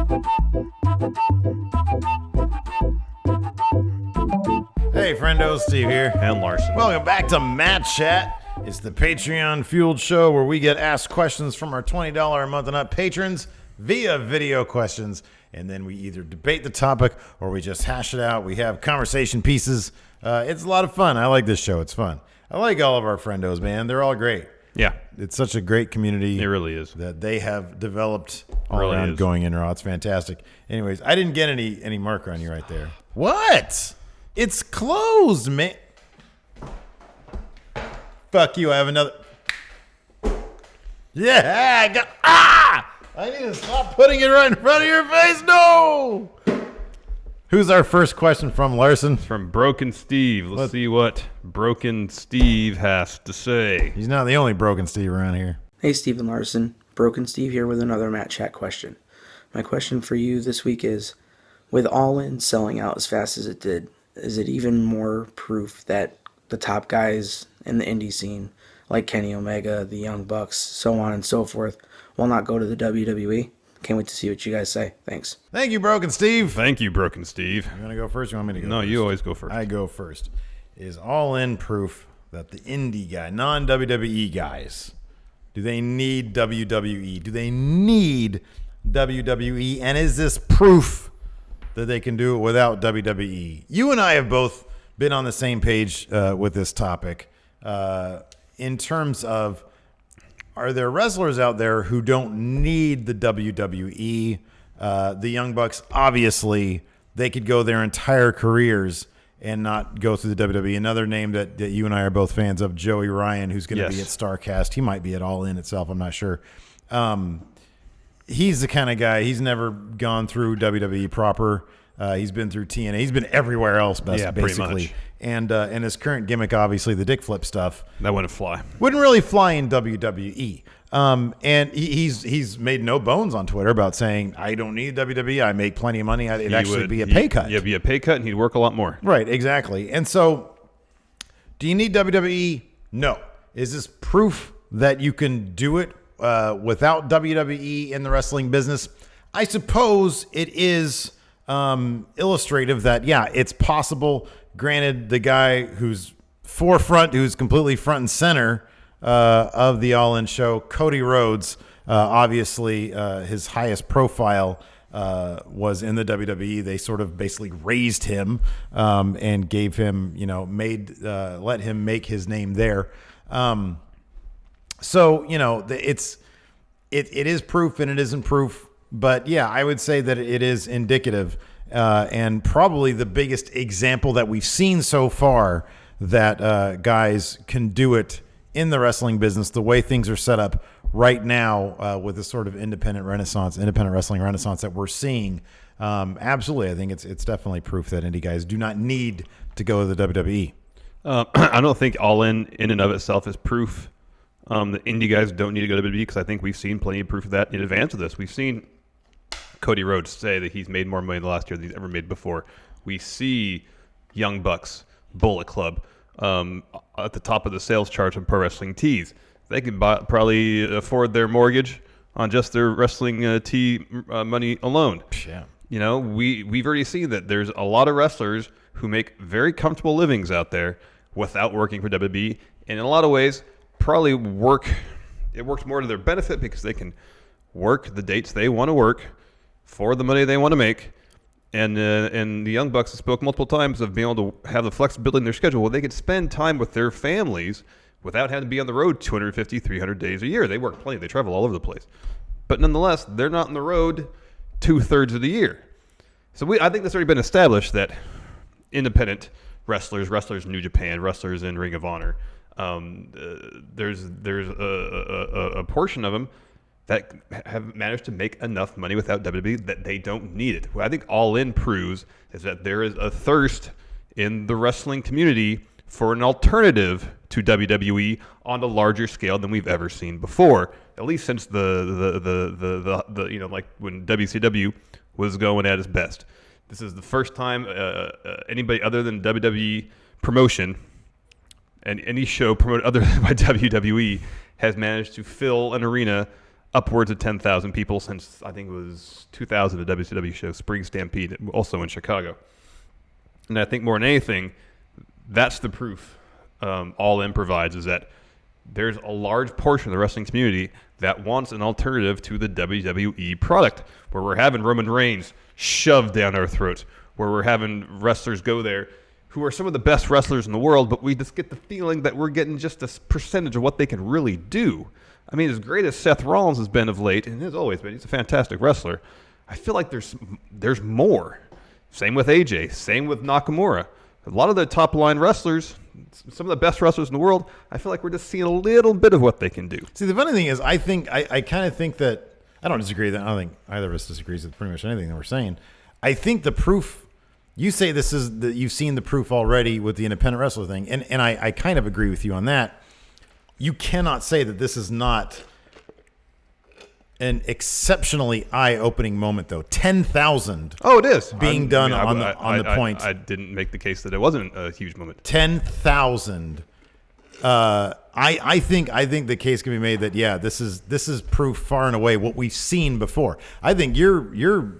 Hey, friendo, Steve here. And Larson. Welcome back to Matt Chat. It's the Patreon-fueled show where we get asked questions from our $20 a month and up patrons via video questions, and then we either debate the topic or we just hash it out. We have conversation pieces. It's a lot of fun. I like this show. It's fun. I like all of our friendos, man. They're all great. Yeah. It's such a great community. It really is. That they have developed all really around is. going in raw. It's fantastic. Anyways, I didn't get any marker on you right there. What? It's closed, man. Fuck you. I have another. Yeah, I need to stop putting it right in front of your face. No. Who's our first question from, Larson? From Broken Steve. Let's see what Broken Steve has to say. He's not the only Broken Steve around here. Hey, Steve and Larson. Broken Steve here with another Matt Chat question. My question for you this week is, with All In selling out as fast as it did, is it even more proof that the top guys in the indie scene, like Kenny Omega, the Young Bucks, so on and so forth, will not go to the WWE? Can't wait to see what you guys say. Thanks. Thank you, Broken Steve. Thank you, Broken Steve. You want to go first? Or you want me to go No, first? you always go first. I go first. Is All In proof that the indie guy, non-WWE guys, do they need WWE? Do they need WWE? And is this proof that they can do it without WWE? You and I have both been on the same page with this topic in terms of, are there wrestlers out there who don't need the WWE? The Young Bucks, obviously, they could go their entire careers and not go through the WWE. Another name that you and I are both fans of, Joey Ryan, who's going to be at StarCast. He might be at All In itself. I'm not sure. He's the kind of guy, he's never gone through WWE proper. He's been through TNA. He's been everywhere else, basically. Pretty much. And his current gimmick, obviously, the dick flip stuff. That wouldn't fly. Wouldn't really fly in WWE. And he's made no bones on Twitter about saying, I don't need WWE. I make plenty of money. It'd actually be a pay cut. Yeah, be a pay cut, and he'd work a lot more. Right, exactly. And so, do you need WWE? No. Is this proof that you can do it without WWE in the wrestling business? I suppose it is illustrative that, yeah, it's possible. Granted, the guy who's completely front and center of the All In show, Cody Rhodes, obviously his highest profile was in the WWE. They sort of basically raised him and gave him, let him make his name there. So, it is proof and it isn't proof. But yeah, I would say that it is indicative and probably the biggest example that we've seen so far that guys can do it in the wrestling business the way things are set up right now with this sort of independent wrestling renaissance that we're seeing. Absolutely, I think it's definitely proof that indie guys do not need to go to the WWE. I don't think All In and of itself is proof that indie guys don't need to go to WWE, because I think we've seen plenty of proof of that in advance of this. We've seen Cody Rhodes say that he's made more money last year than he's ever made before. We see Young Bucks, Bullet Club, at the top of the sales charts on Pro Wrestling Tees. They could probably afford their mortgage on just their wrestling tee money alone. Yeah. We've already seen that there's a lot of wrestlers who make very comfortable livings out there without working for WWE, and in a lot of ways, probably works more to their benefit because they can work the dates they want to work for the money they want to make. And the Young Bucks have spoke multiple times of being able to have the flexibility in their schedule where they could spend time with their families without having to be on the road 250, 300 days a year. They work plenty. They travel all over the place. But nonetheless, they're not on the road 2/3 of the year. So I think that's already been established that independent wrestlers in New Japan, wrestlers in Ring of Honor, there's a portion of them that have managed to make enough money without WWE that they don't need it. What I think All In proves is that there is a thirst in the wrestling community for an alternative to WWE on a larger scale than we've ever seen before. At least since the like when WCW was going at its best. This is the first time anybody other than WWE promotion and any show promoted other than by WWE has managed to fill an arena upwards of 10,000 people since I think it was 2000, the WCW show Spring Stampede, also in Chicago. And I think more than anything, that's the proof All In provides, is that there's a large portion of the wrestling community that wants an alternative to the WWE product, where we're having Roman Reigns shoved down our throats, where we're having wrestlers go there who are some of the best wrestlers in the world, but we just get the feeling that we're getting just a percentage of what they can really do. I mean, as great as Seth Rollins has been of late, and has always been, he's a fantastic wrestler, I feel like there's more. Same with AJ, same with Nakamura. A lot of the top-line wrestlers, some of the best wrestlers in the world, I feel like we're just seeing a little bit of what they can do. See, the funny thing is, I kind of think that, I don't disagree with that. I don't think either of us disagrees with pretty much anything that we're saying. I think the proof, you say this is that you've seen the proof already with the independent wrestler thing, and I kind of agree with you on that. You cannot say that this is not an exceptionally eye-opening moment, though. 10,000. Oh, it is being done on the point. I didn't make the case that it wasn't a huge moment. 10,000. I think the case can be made that this is proof far and away what we've seen before. I think your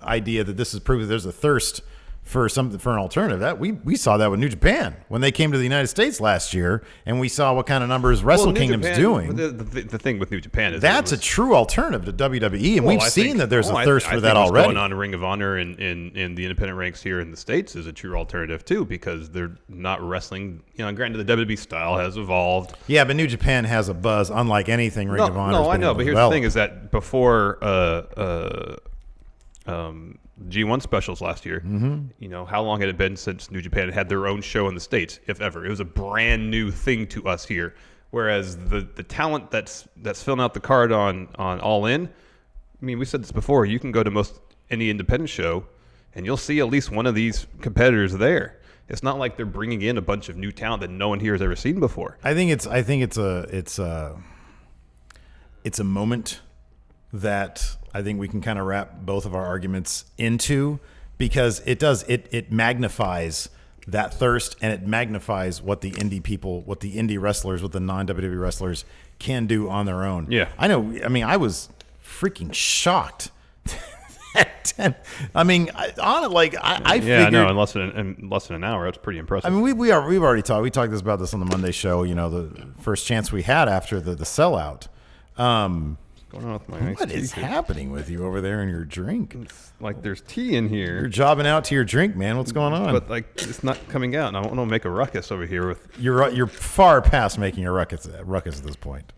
idea that this is proof that there's a thirst for something, for an alternative, that we saw that with New Japan when they came to the United States last year, and we saw what kind of numbers Wrestle Kingdom's doing. The thing with New Japan is that's a true alternative to WWE, and we've seen that there's a thirst for that already. Going on in Ring of Honor in the independent ranks here in the States is a true alternative too, because they're not wrestling. Granted, the WWE style has evolved. Yeah, but New Japan has a buzz unlike anything Ring of Honor. No, I know, but here's the thing: is that before G1 specials last year, how long had it been since New Japan had their own show in the States, if ever? It was a brand new thing to us here. Whereas the talent that's filling out the card on All In, I mean, we said this before, you can go to any independent show and you'll see at least one of these competitors there. It's not like they're bringing in a bunch of new talent that no one here has ever seen before. I think it's a moment that I think we can kind of wrap both of our arguments into, because it magnifies that thirst, and it magnifies what the indie people, what the indie wrestlers, what the non-WWE wrestlers can do on their own. Yeah. I know. I mean, I was freaking shocked. At 10. I mean, I figured. Yeah, no, in less than an hour, that's pretty impressive. I mean, we've already talked. We talked about this on the Monday show. The first chance we had after the sellout. Going on with my what is happening with you over there in your drink? It's like there's tea in here. You're jobbing out to your drink, man. What's going on? But it's not coming out, and I don't want to make a ruckus over here with. You're far past making a ruckus at this point.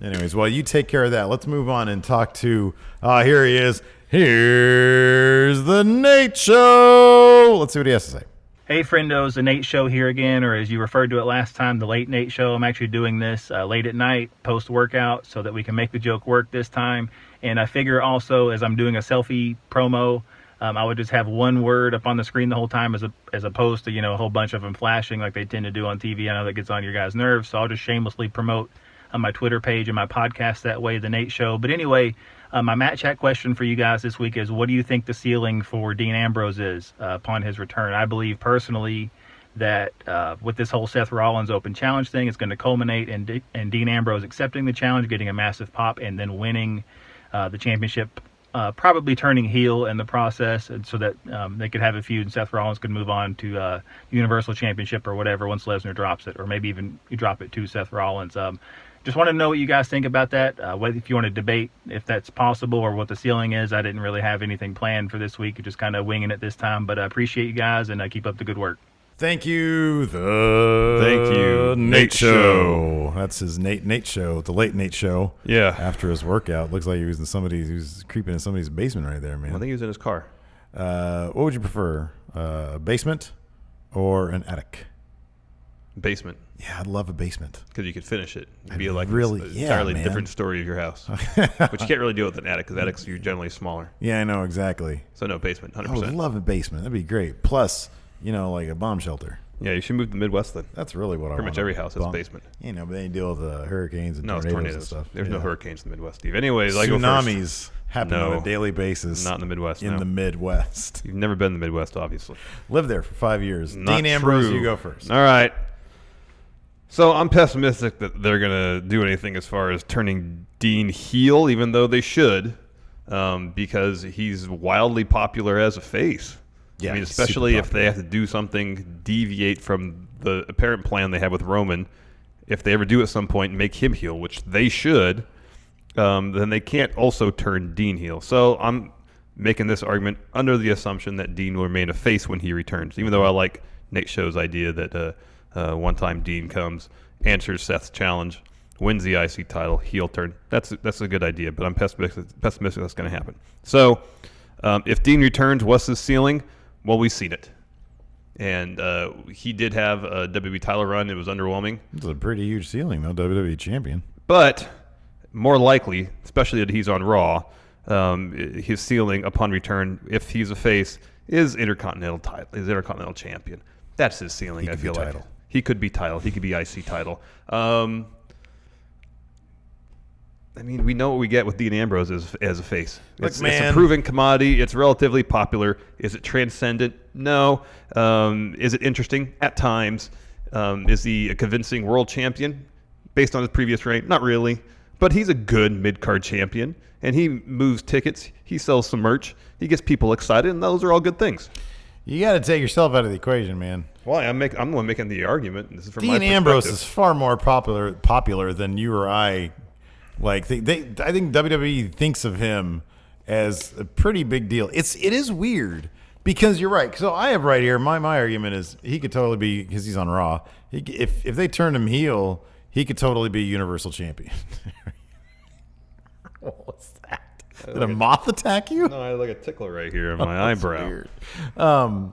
Anyways, while you take care of that, let's move on and talk to. Here he is. Here's the Nate Show. Let's see what he has to say. Hey, friendos, the Nate Show here again, or as you referred to it last time, the Late Nate Show. I'm actually doing this late at night, post-workout, so that we can make the joke work this time. And I figure also, as I'm doing a selfie promo, I would just have one word up on the screen the whole time, as opposed to, a whole bunch of them flashing like they tend to do on TV. I know that gets on your guys' nerves, so I'll just shamelessly promote on my Twitter page and my podcast that way, the Nate Show. But anyway, my Matt Chat question for you guys this week is, what do you think the ceiling for Dean Ambrose is upon his return? I believe personally that with this whole Seth Rollins Open Challenge thing, it's going to culminate in Dean Ambrose accepting the challenge, getting a massive pop, and then winning the championship, probably turning heel in the process, and so that they could have a feud and Seth Rollins could move on to Universal Championship or whatever once Lesnar drops it, or maybe even you drop it to Seth Rollins. Just want to know what you guys think about that. If you want to debate if that's possible or what the ceiling is. I didn't really have anything planned for this week. Just kind of winging it this time. But I appreciate you guys, and keep up the good work. Thank you, Nate Show. That's his Nate Show, the Late Nate Show. Yeah. After his workout, looks like he was creeping in somebody's basement right there, man. I think he was in his car. What would you prefer, a basement or an attic? Basement. Yeah, I'd love a basement. Because you could finish it. It'd be like really, an entirely different story of your house. But you can't really deal with an attic, because attics are generally smaller. Yeah, I know, exactly. So no, basement, 100%. I would love a basement. That'd be great. Plus, like a bomb shelter. Yeah, you should move to the Midwest then. That's really what I want. Pretty much every house has a basement. But they deal with hurricanes and tornadoes and stuff. There's no hurricanes in the Midwest, Steve. Anyways, tsunamis happen on a daily basis. Not in the Midwest. In the Midwest. You've never been in the Midwest, obviously. Lived there for 5 years. Not Dean Ambrose, true. you go first. All right. So I'm pessimistic that they're going to do anything as far as turning Dean heel, even though they should, because he's wildly popular as a face. Yeah, I mean, he's especially super if they have to do something, deviate from the apparent plan they have with Roman. If they ever do at some point make him heel, which they should, then they can't also turn Dean heel. So I'm making this argument under the assumption that Dean will remain a face when he returns, even though I like Nate Show's idea that one time Dean comes, answers Seth's challenge, wins the IC title, heel turn. That's a good idea, but I'm pessimistic that's going to happen. So if Dean returns, what's his ceiling? Well, we've seen it. And he did have a WWE title run. It was underwhelming. It's a pretty huge ceiling, though, WWE champion. But more likely, especially that he's on Raw, his ceiling upon return, if he's a face, is Intercontinental champion. That's his ceiling, I feel like. He could be title. He could be IC title. I mean, we know what we get with Dean Ambrose as a face. It's a proven commodity. It's relatively popular. Is it transcendent? No. Is it interesting? At times. Is he a convincing world champion based on his previous reign? Not really. But he's a good mid-card champion, and he moves tickets. He sells some merch. He gets people excited, and those are all good things. You got to take yourself out of the equation, man. Well, I'm the one making the argument. This is from Dean my perspective. Ambrose is far more popular than you or I. Like I think WWE thinks of him as a pretty big deal. It is weird because you're right. So I have right here my argument is he could totally be, because he's on Raw. If they turned him heel, he could totally be Universal Champion. What's that? Did a moth attack you? No, I had like a tickler right here in my eyebrow. Weird.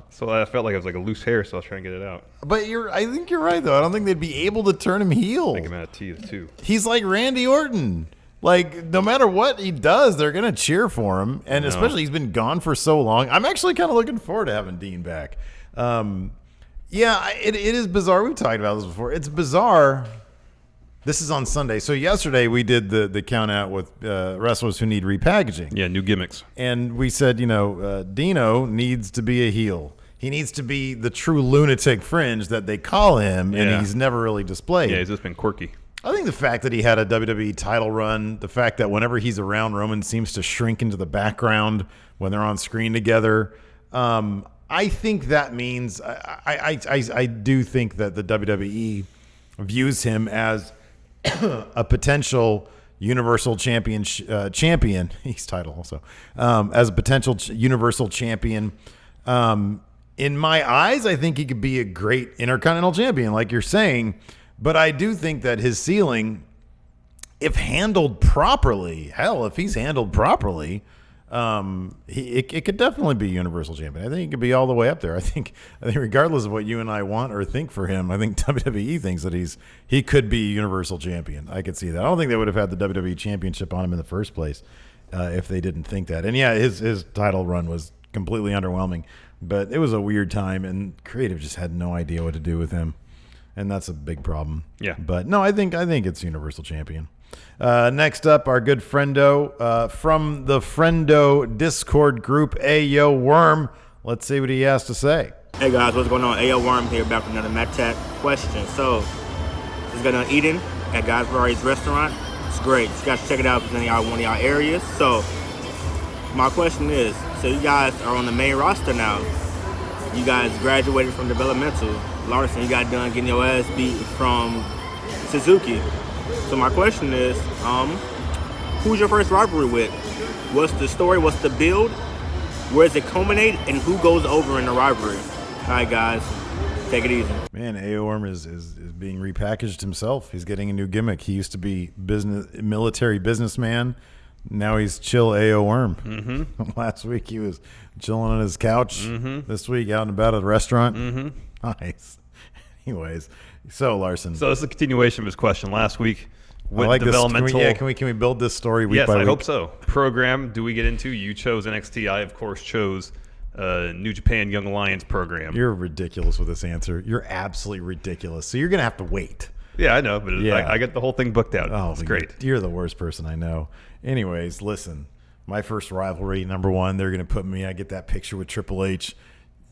So I felt like it was like a loose hair, so I was trying to get it out. But I think you're right, though. I don't think they'd be able to turn him heel. I think I'm out of teeth, too. He's like Randy Orton. Like, no matter what he does, they're going to cheer for him. And especially he's been gone for so long. I'm actually kind of looking forward to having Dean back. It is bizarre. We've talked about this before. It's bizarre. This is on Sunday. So yesterday we did the count out with wrestlers who need repackaging. Yeah, new gimmicks. And we said, Dino needs to be a heel. He needs to be the true lunatic fringe that they call him, and he's never really displayed. Yeah, he's just been quirky. I think the fact that he had a WWE title run, the fact that whenever he's around, Roman seems to shrink into the background when they're on screen together, I think that means I do think that the WWE views him as a potential Universal champion. He's title also as a potential Universal champion. In my eyes, I think he could be a great Intercontinental champion, like you're saying. But I do think that his ceiling, if handled properly, if he's handled properly, it could definitely be Universal champion. I think he could be all the way up there. I think regardless of what you and I want or think for him, I think WWE thinks that he could be Universal champion. I could see that. I don't think they would have had the WWE championship on him in the first place if they didn't think that. And yeah, his title run was completely underwhelming, but it was a weird time, and creative just had no idea what to do with him. And that's a big problem. Yeah. But no, I think it's Universal Champion. Next up, our good friendo from the Friendo Discord group, Ayo Worm. Let's see what he has to say. Hey guys, what's going on? Ayo Worm here, back with another Matt Tech question. So, just got done eating at Guy Fieri's restaurant. It's great. You guys check it out if it's in one of y'all areas. So, my question is, so you guys are on the main roster now. You guys graduated from developmental. Larson, you got done getting your ass beat from Suzuki. So my question is, who's your first rivalry with? What's the story? What's the build? Where does it culminate? And who goes over in the rivalry? All right, guys, take it easy. Man, Ayo Worm is being repackaged himself. He's getting a new gimmick. He used to be military businessman. Now he's chill Ayo Worm. Mm-hmm. Last week he was chilling on his couch. Mm-hmm. This week out and about at a restaurant. Mm-hmm. Nice. Anyways, so Larson. So it's a continuation of his question last week. With like developmental. Can we build this story week by week? Yes, I hope so. Program, do we get into? You chose NXT. I, of course, chose New Japan Young Lions program. You're ridiculous with this answer. You're absolutely ridiculous. So you're going to have to wait. Yeah, I know, but I get the whole thing booked out. Oh, it's great. You're the worst person I know. Anyways, listen, my first rivalry, number one, they're going to put me, I get that picture with Triple H,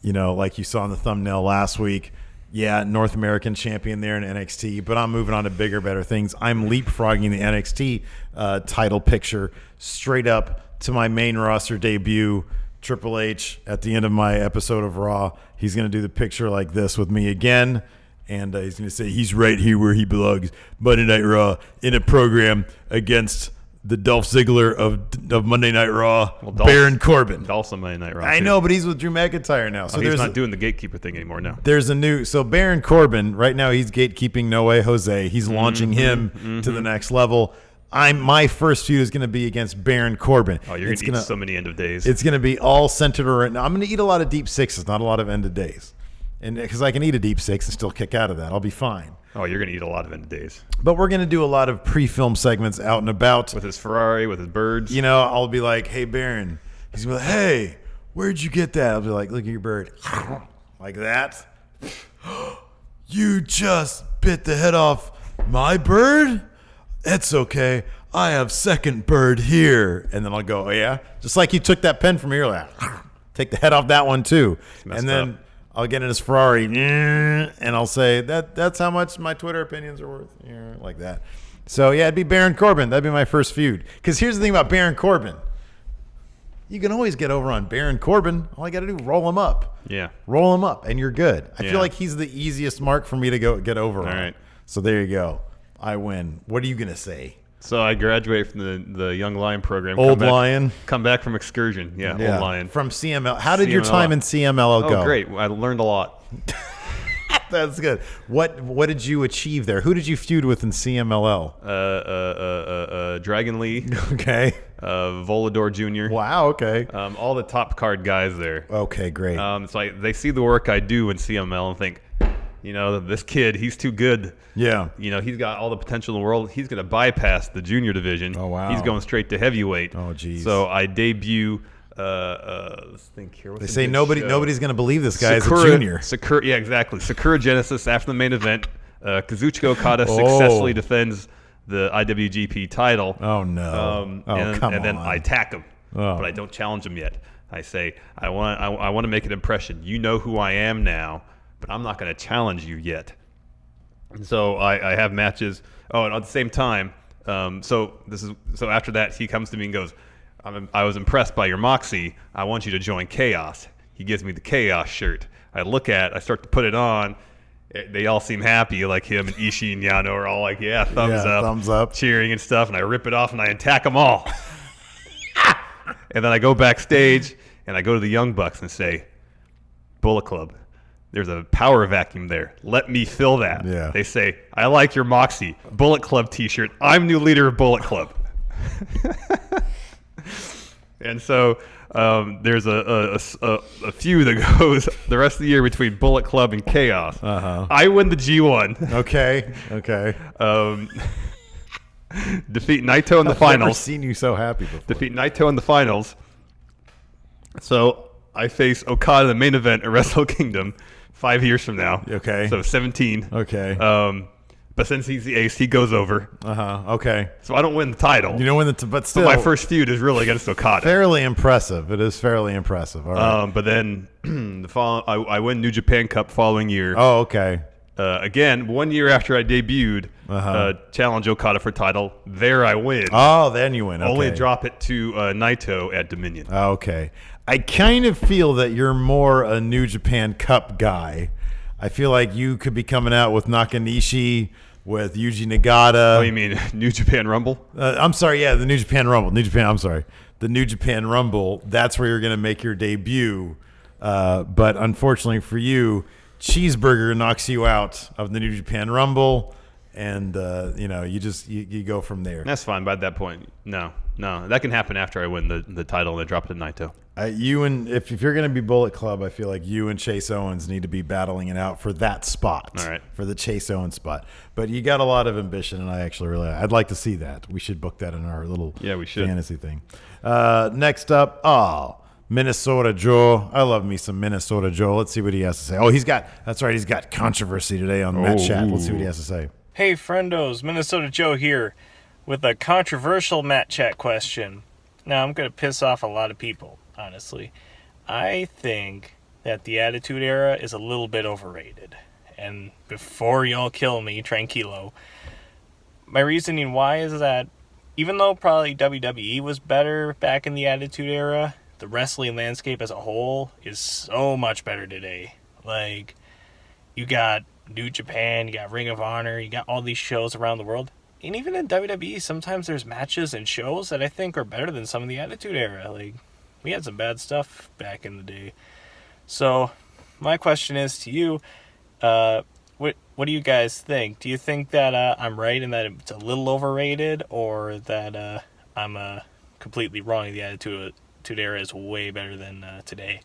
like you saw in the thumbnail last week. North American champion there in NXT, but I'm moving on to bigger, better things. I'm leapfrogging the NXT title picture straight up to my main roster debut. Triple H at the end of my episode of Raw, he's going to do the picture like this with me again, and he's going to say he's right here where he belongs, Monday Night Raw, in a program against the Dolph Ziggler of Monday Night Raw, Baron Corbin. Dolph's on Monday Night Raw. I know, but he's with Drew McIntyre now. So he's not doing the gatekeeper thing anymore now. There's a new, so Baron Corbin, right now he's gatekeeping No Way Jose. He's launching him to the next level. My first feud is going to be against Baron Corbin. Oh, you're going to eat so many end of days. It's going to be all centered around. I'm going to eat a lot of deep sixes, not a lot of end of days. And because I can eat a deep six and still kick out of that, I'll be fine. Oh, you're going to eat a lot of end of days. But we're going to do a lot of pre-film segments out and about. With his Ferrari, with his birds. You know, I'll be like, hey, Baron. He's going to be like, hey, where'd you get that? I'll be like, look at your bird. Like that. You just bit the head off my bird? It's okay. I have second bird here. And then I'll go, oh, yeah? Just like you took that pen from here, like, take the head off that one, too. And then I'll get in his Ferrari, and I'll say, that's how much my Twitter opinions are worth, like that. So, yeah, it'd be Baron Corbin. That'd be my first feud. Because here's the thing about Baron Corbin. You can always get over on Baron Corbin. All I got to do is roll him up. Yeah. Roll him up, and you're good. I feel like he's the easiest mark for me to go get over on. All right. So there you go. I win. What are you going to say? So I graduated from the Young Lion program. Lion. Come back from excursion. Yeah, Old Lion. From CML. How did your time in CMLL go? Oh, great. I learned a lot. That's good. What did you achieve there? Who did you feud with in CMLL? Dragon Lee. Okay. Volador Jr. Wow, okay. All the top card guys there. Okay, great. So they see the work I do in CML and think, this kid, he's too good. Yeah. He's got all the potential in the world. He's going to bypass the junior division. Oh, wow. He's going straight to heavyweight. Oh, geez. So I debut. Let's think here. They say nobody's going to believe this guy is a junior. Yeah, exactly. Sakura Genesis after the main event. Kazuchika Okada successfully defends the IWGP title. Oh, no. And then I attack him. But I don't challenge him yet. I say, I want to make an impression. You know who I am now, but I'm not going to challenge you yet. And so I have matches. Oh, and at the same time, so after that, he comes to me and goes, I was impressed by your moxie. I want you to join Chaos. He gives me the Chaos shirt. I start to put it on. They all seem happy, like him and Ishii and Yano are all like, thumbs up, cheering and stuff. And I rip it off and I attack them all. And then I go backstage and I go to the Young Bucks and say, Bullet Club, there's a power vacuum there. Let me fill that. Yeah. They say, I like your moxie. Bullet Club t-shirt. I'm new leader of Bullet Club. And so there's a feud that goes the rest of the year between Bullet Club and Chaos. Uh-huh. I win the G1. Okay. Defeat Naito in the finals. I've never seen you so happy before. Defeat Naito in the finals. So I face Okada in the main event at Wrestle Kingdom 5 years from now. Okay. So 17. Okay. But since he's the ace, he goes over. Okay. So I don't win the title. You don't win but still. But my first feud is really against Okada. Fairly impressive. It is fairly impressive. All right. But then I win New Japan Cup following year. Oh, okay. Again, 1 year after I debuted, challenge Okada for title. There I win. Oh, then you win. Okay. Only drop it to Naito at Dominion. Okay. I kind of feel that you're more a New Japan Cup guy. I feel like you could be coming out with Nakanishi, with Yuji Nagata. Oh, you mean New Japan Rumble? I'm sorry, yeah, the New Japan Rumble. The New Japan Rumble, that's where you're going to make your debut. But unfortunately for you, Cheeseburger knocks you out of the New Japan Rumble, and you go from there. That's fine. By that point, no, that can happen after I win the title and I drop it to Naito. If you're going to be Bullet Club, I feel like you and Chase Owens need to be battling it out for that spot. All right. For the Chase Owens spot. But you got a lot of ambition, and I'd like to see that. We should book that in our little fantasy thing. Next up, Minnesota Joe. I love me some Minnesota Joe. Let's see what he has to say. Oh, he's got controversy today on Matt Chat. Let's see what he has to say. Hey, friendos, Minnesota Joe here with a controversial Matt Chat question. Now, I'm going to piss off a lot of people, honestly. I think that the Attitude Era is a little bit overrated. and before y'all kill me, tranquilo. My reasoning why is that even though probably WWE was better back in the Attitude Era, the wrestling landscape as a whole is so much better today. Like, you got New Japan, you got Ring of Honor, you got all these shows around the world. And even in WWE, sometimes there's matches and shows that I think are better than some of the Attitude Era. Like, we had some bad stuff back in the day. So, my question is to you, what do you guys think? Do you think that I'm right in that it's a little overrated, or that I'm completely wrong? The Attitude Era is way better than today.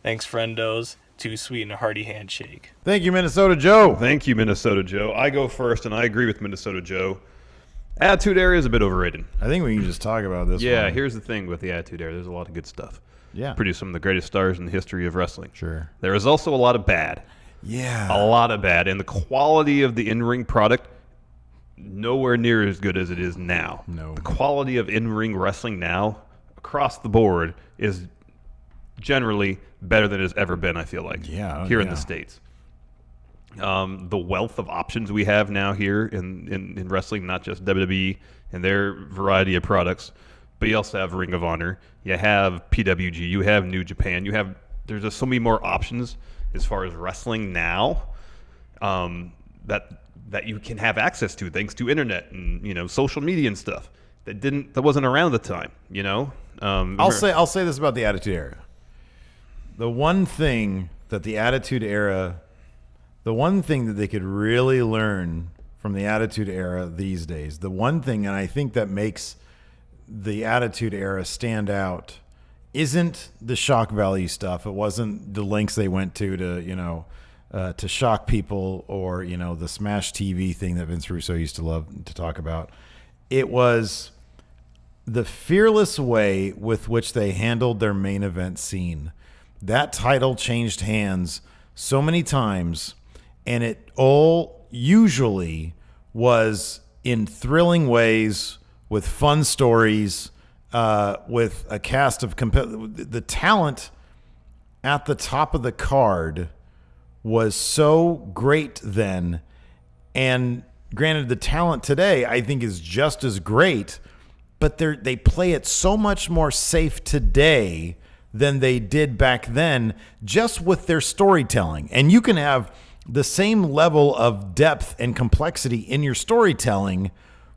Thanks, friendos. Too sweet and a hearty handshake. Thank you, Minnesota Joe. Thank you, Minnesota Joe. I go first, and I agree with Minnesota Joe. Attitude Era is a bit overrated. I think we can just talk about this Yeah, one. here's the thing with the Attitude Era. There's a lot of good stuff. Yeah. Produced some of the greatest stars in the history of wrestling. Sure. There is also a lot of bad. Yeah. A lot of bad. And the quality of the in-ring product, nowhere near as good as it is now. No. The quality of in-ring wrestling now, across the board, is generally better than it's ever been, I feel like, here in the States. The wealth of options we have now here in wrestling, not just WWE and their variety of products, but you also have Ring of Honor, you have PWG, you have New Japan, there's just so many more options as far as wrestling now that you can have access to thanks to internet and social media and stuff that wasn't around at the time. I'll say this about the Attitude Era. The one thing that the Attitude Era, the one thing that they could really learn from the Attitude Era these days, the one thing, and I think that makes the Attitude Era stand out, isn't the shock value stuff. It wasn't the lengths they went to shock people, or the Smash TV thing that Vince Russo used to love to talk about. It was the fearless way with which they handled their main event scene. That title changed hands so many times, and it all usually was in thrilling ways, with fun stories, with a cast of the talent at the top of the card was so great then. And granted, the talent today I think is just as great, but they play it so much more safe today than they did back then, just with their storytelling. And you can have the same level of depth and complexity in your storytelling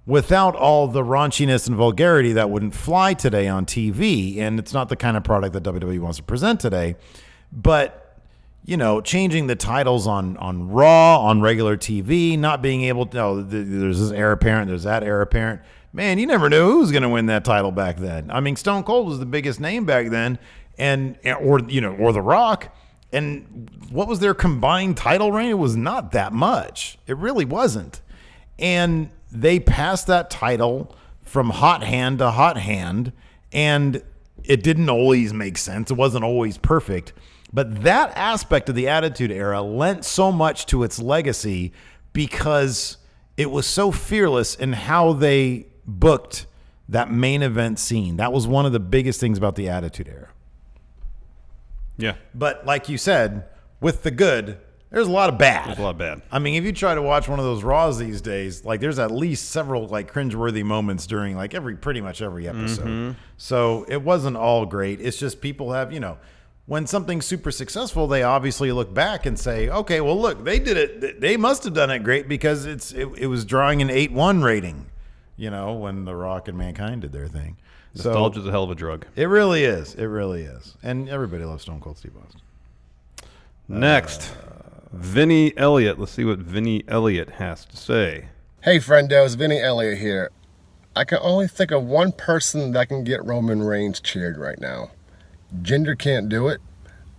without all the raunchiness and vulgarity that wouldn't fly today on TV. And it's not the kind of product that WWE wants to present today. But, changing the titles on Raw, on regular TV, not being able to, there's this heir apparent, there's that heir apparent. Man, you never knew who was going to win that title back then. I mean, Stone Cold was the biggest name back then, or The Rock. And what was their combined title reign? It was not that much. It really wasn't. And they passed that title from hot hand to hot hand, and it didn't always make sense. It wasn't always perfect. But that aspect of the Attitude Era lent so much to its legacy because it was so fearless in how they booked that main event scene. That was one of the biggest things about the Attitude Era. Yeah. But like you said, with the good, there's a lot of bad. There's a lot of bad. I mean, if you try to watch one of those Raws these days, there's at least several cringeworthy moments during pretty much every episode. Mm-hmm. So it wasn't all great. It's just people have, when something's super successful, they obviously look back and say, okay, well, look, they did it. They must have done it great because it was drawing an 8.1 rating, when The Rock and Mankind did their thing. Nostalgia's a hell of a drug. It really is. It really is. And everybody loves Stone Cold Steve Austin. Next, Vinny Elliott. Let's see what Vinny Elliott has to say. Hey, friendos, Vinny Elliott here. I can only think of one person that can get Roman Reigns cheered right now. Jinder can't do it.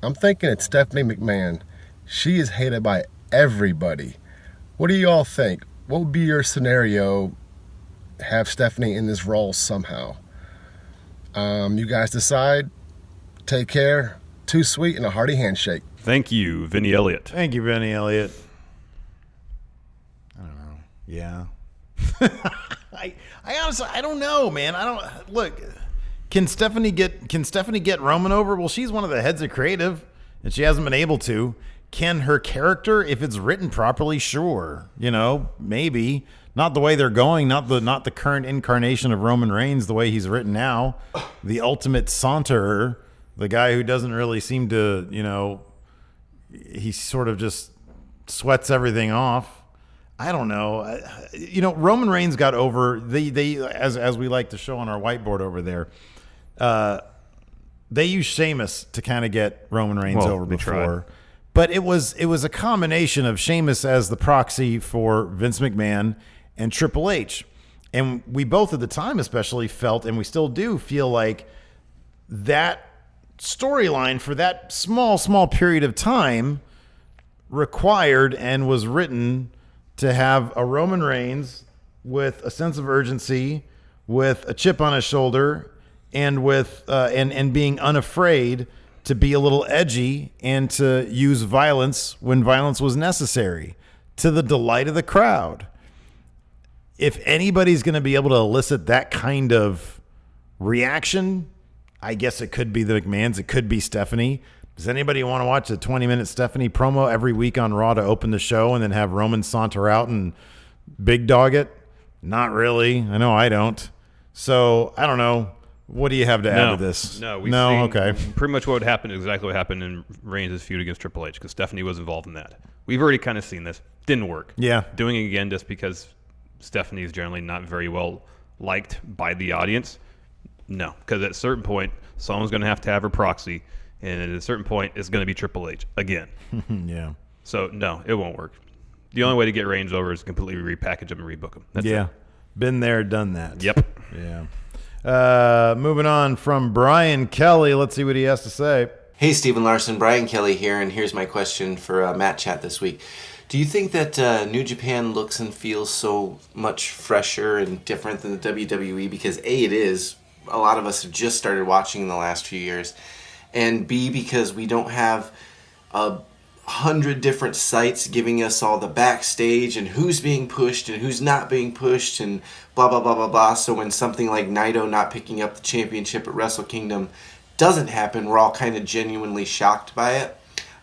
I'm thinking it's Stephanie McMahon. She is hated by everybody. What do you all think? What would be your scenario? Have Stephanie in this role somehow. You guys decide. Take care. Too sweet and a hearty handshake. Thank you, Vinny Elliott. Thank you, Vinny Elliott. I don't know. Yeah. I honestly, I don't know, man. Look. Can Stephanie get Roman over? Well, she's one of the heads of creative, and she hasn't been able to. Can her character, if it's written properly, sure, maybe not the way they're going, not the current incarnation of Roman Reigns, the way he's written now, the ultimate saunterer, the guy who doesn't really seem to, he sort of just sweats everything off. I don't know. Roman Reigns got over. They as we like to show on our whiteboard over there. They used Sheamus to kind of get Roman Reigns over before. Tried. But it was a combination of Sheamus as the proxy for Vince McMahon and Triple H. And we both at the time especially felt, and we still do feel like that storyline for that small period of time required and was written to have a Roman Reigns with a sense of urgency, with a chip on his shoulder, and with and being unafraid to be a little edgy and to use violence when violence was necessary, to the delight of the crowd. If anybody's going to be able to elicit that kind of reaction, I guess it could be the McMahons. It could be Stephanie. Does anybody want to watch a 20-minute Stephanie promo every week on Raw to open the show and then have Roman saunter out and big dog it? Not really. I know I don't. So, I don't know. What do you have to add to this? No, okay. Pretty much what happened is exactly what happened in Reigns' feud against Triple H, because Stephanie was involved in that. We've already kind of seen this. Didn't work. Yeah. Doing it again just because Stephanie is generally not very well liked by the audience. No, because at a certain point, someone's going to have her proxy, and at a certain point, it's going to be Triple H again. Yeah. So, no, it won't work. The only way to get Reigns over is to completely repackage him and rebook him. That's it. Been there, done that. Yep. Yeah. Moving on from Brian Kelly. Let's see what he has to say. Hey, Stephen Larson. Brian Kelly here, and here's my question for Matt Chat this week. Do you think that New Japan looks and feels so much fresher and different than the WWE? Because A, it is. A lot of us have just started watching in the last few years. And B, because we don't have 100 different sites giving us all the backstage and who's being pushed and who's not being pushed and blah, blah, blah, blah, blah. So when something like Naito not picking up the championship at Wrestle Kingdom doesn't happen, we're all kind of genuinely shocked by it.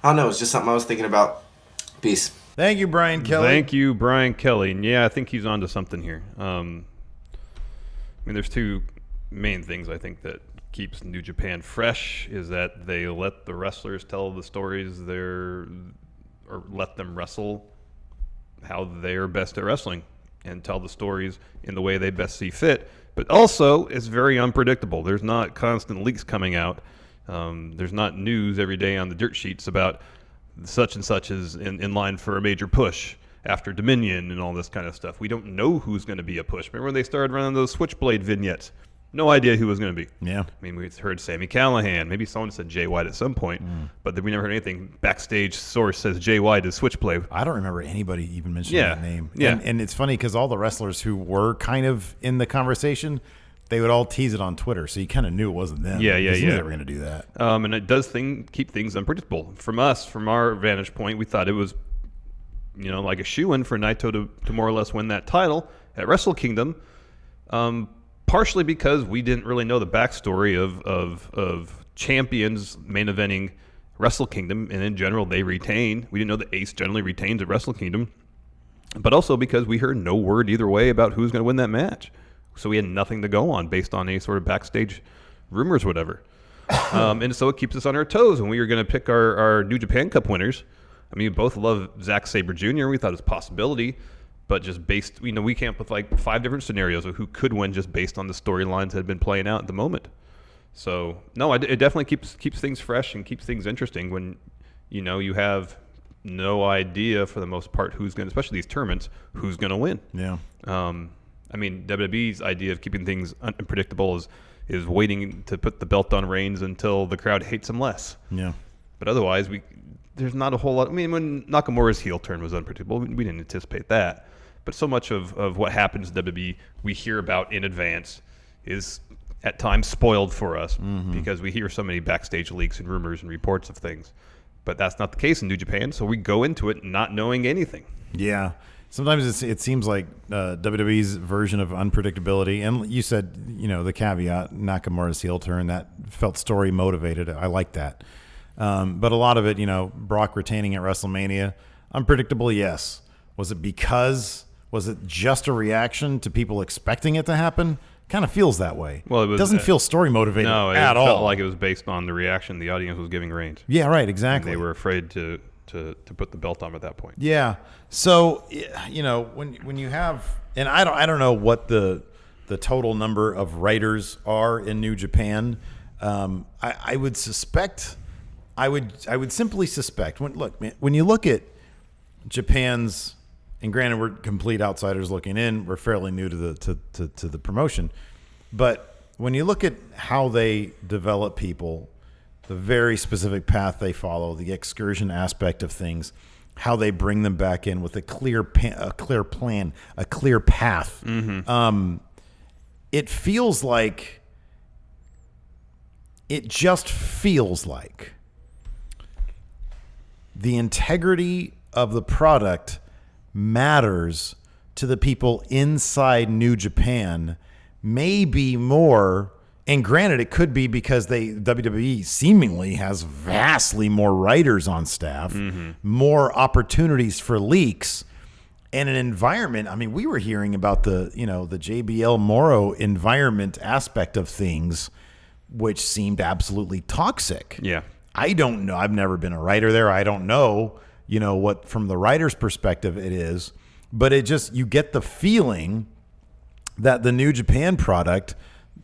I don't know. It's just something I was thinking about. Peace. Thank you, Brian Kelly. Thank you, Brian Kelly. And yeah, I think he's onto something here. There's two main things I think that keeps New Japan fresh is that they let the wrestlers tell the stories or let them wrestle how they're best at wrestling and tell the stories in the way they best see fit. But also, it's very unpredictable. There's not constant leaks coming out. There's not news every day on the dirt sheets about such and such is in line for a major push after Dominion and all this kind of stuff. We don't know who's going to be a push. Remember when they started running those Switchblade vignettes? No idea who was going to be. Yeah. We heard Sami Callihan. Maybe someone said Jay White at some point, but we never heard anything. Backstage source says Jay White is Switchblade. I don't remember anybody even mentioning that name. Yeah. And it's funny because all the wrestlers who were kind of in the conversation, they would all tease it on Twitter, so you kind of knew it wasn't them. Yeah. You knew they were going to do that. And it does keep things unpredictable. From our vantage point, we thought it was, like a shoo-in for Naito to more or less win that title at Wrestle Kingdom. Partially because we didn't really know the backstory of champions main eventing Wrestle Kingdom, and in general they retain. We didn't know the ace generally retains at Wrestle Kingdom, but also because we heard no word either way about who's going to win that match. So we had nothing to go on based on any sort of backstage rumors or whatever. And so it keeps us on our toes when we were going to pick our New Japan Cup winners. We both love Zack Sabre Jr. We thought it was a possibility. But just based, we came up with like 5 different scenarios of who could win just based on the storylines that had been playing out at the moment. So, no, it definitely keeps things fresh and keeps things interesting when, you have no idea for the most part who's going to, especially these tournaments, who's going to win. Yeah. WWE's idea of keeping things unpredictable is waiting to put the belt on Reigns until the crowd hates him less. Yeah. But otherwise, there's not a whole lot. When Nakamura's heel turn was unpredictable, we didn't anticipate that. But so much of what happens in WWE we hear about in advance is at times spoiled for us because we hear so many backstage leaks and rumors and reports of things. But that's not the case in New Japan, so we go into it not knowing anything. Yeah. Sometimes it seems like WWE's version of unpredictability, and you said, the caveat, Nakamura's heel turn, that felt story motivated. I like that. But a lot of it, Brock retaining at WrestleMania, unpredictable, yes. Was it just a reaction to people expecting it to happen? Kind of feels that way. Well, it doesn't feel story motivated at all. It felt like it was based on the reaction the audience was giving Reigns. Yeah, right, exactly. And they were afraid to put the belt on at that point. Yeah. So, when you have, and I don't know what the total number of writers are in New Japan. I would suspect, I would simply suspect when you look at Japan's, and granted, we're complete outsiders looking in. We're fairly new to the promotion, but when you look at how they develop people, the very specific path they follow, the excursion aspect of things, how they bring them back in with a clear plan, a clear path. Mm-hmm. It just feels like the integrity of the product matters to the people inside New Japan, maybe more. And granted, it could be because WWE seemingly has vastly more writers on staff, mm-hmm. more opportunities for leaks, and an environment. I mean, we were hearing about the JBL Moro environment aspect of things, which seemed absolutely toxic. Yeah. I don't know. I've never been a writer there. I don't know, what from the writer's perspective it is, but you get the feeling that the New Japan product,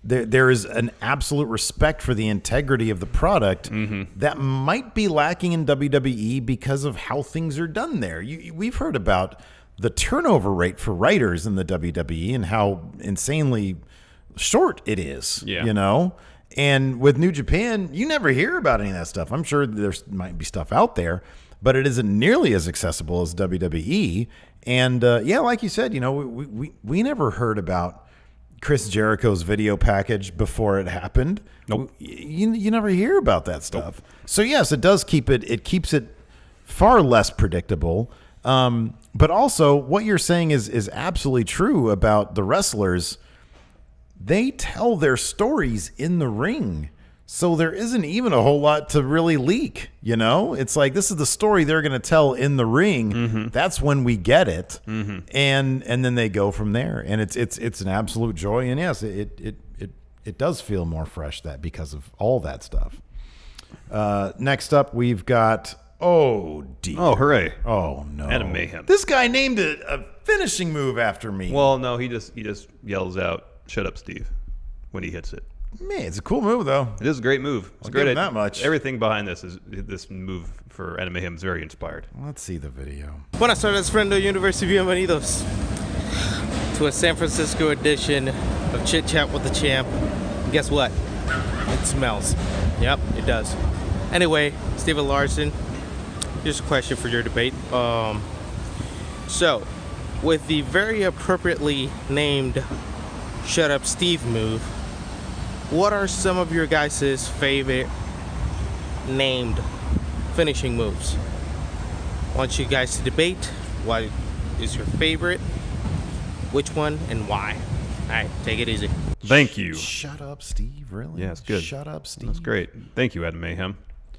there is an absolute respect for the integrity of the product mm-hmm. that might be lacking in WWE because of how things are done there. We've heard about the turnover rate for writers in the WWE and how insanely short it is, And with New Japan, you never hear about any of that stuff. I'm sure there might be stuff out there, but it isn't nearly as accessible as WWE. And like you said, we never heard about Chris Jericho's video package before it happened. Nope. You never hear about that stuff. Nope. So yes, it does it keeps it far less predictable. But also what you're saying is absolutely true about the wrestlers. They tell their stories in the ring. So there isn't even a whole lot to really leak, It's like, this is the story they're going to tell in the ring. Mm-hmm. That's when we get it. Mm-hmm. And then they go from there. And it's an absolute joy. And yes, it does feel more fresh because of all that stuff. Next up, we've got, oh, dear. Oh, hooray. Oh, no. Adam Mayhem. This guy named it a finishing move after me. Well, no, he just yells out, "Shut up, Steve," when he hits it. Man, it's a cool move, though. It is a great move. It's I'll great. Give him that much. Everything behind this move for Adam Mayhem is very inspired. Let's see the video. Buenas tardes, friendo universo. Bienvenidos to a San Francisco edition of Chit Chat with the Champ. And guess what? It smells. Yep, it does. Anyway, Steven Larson, here's a question for your debate. So, with the very appropriately named "Shut Up, Steve" move, what are some of your guys' favorite named finishing moves? I want you guys to debate what is your favorite, which one, and why. All right, take it easy. Thank you. Shut up, Steve. Really? Yeah, it's good. Shut up, Steve. That's great. Thank you, Adam Mayhem.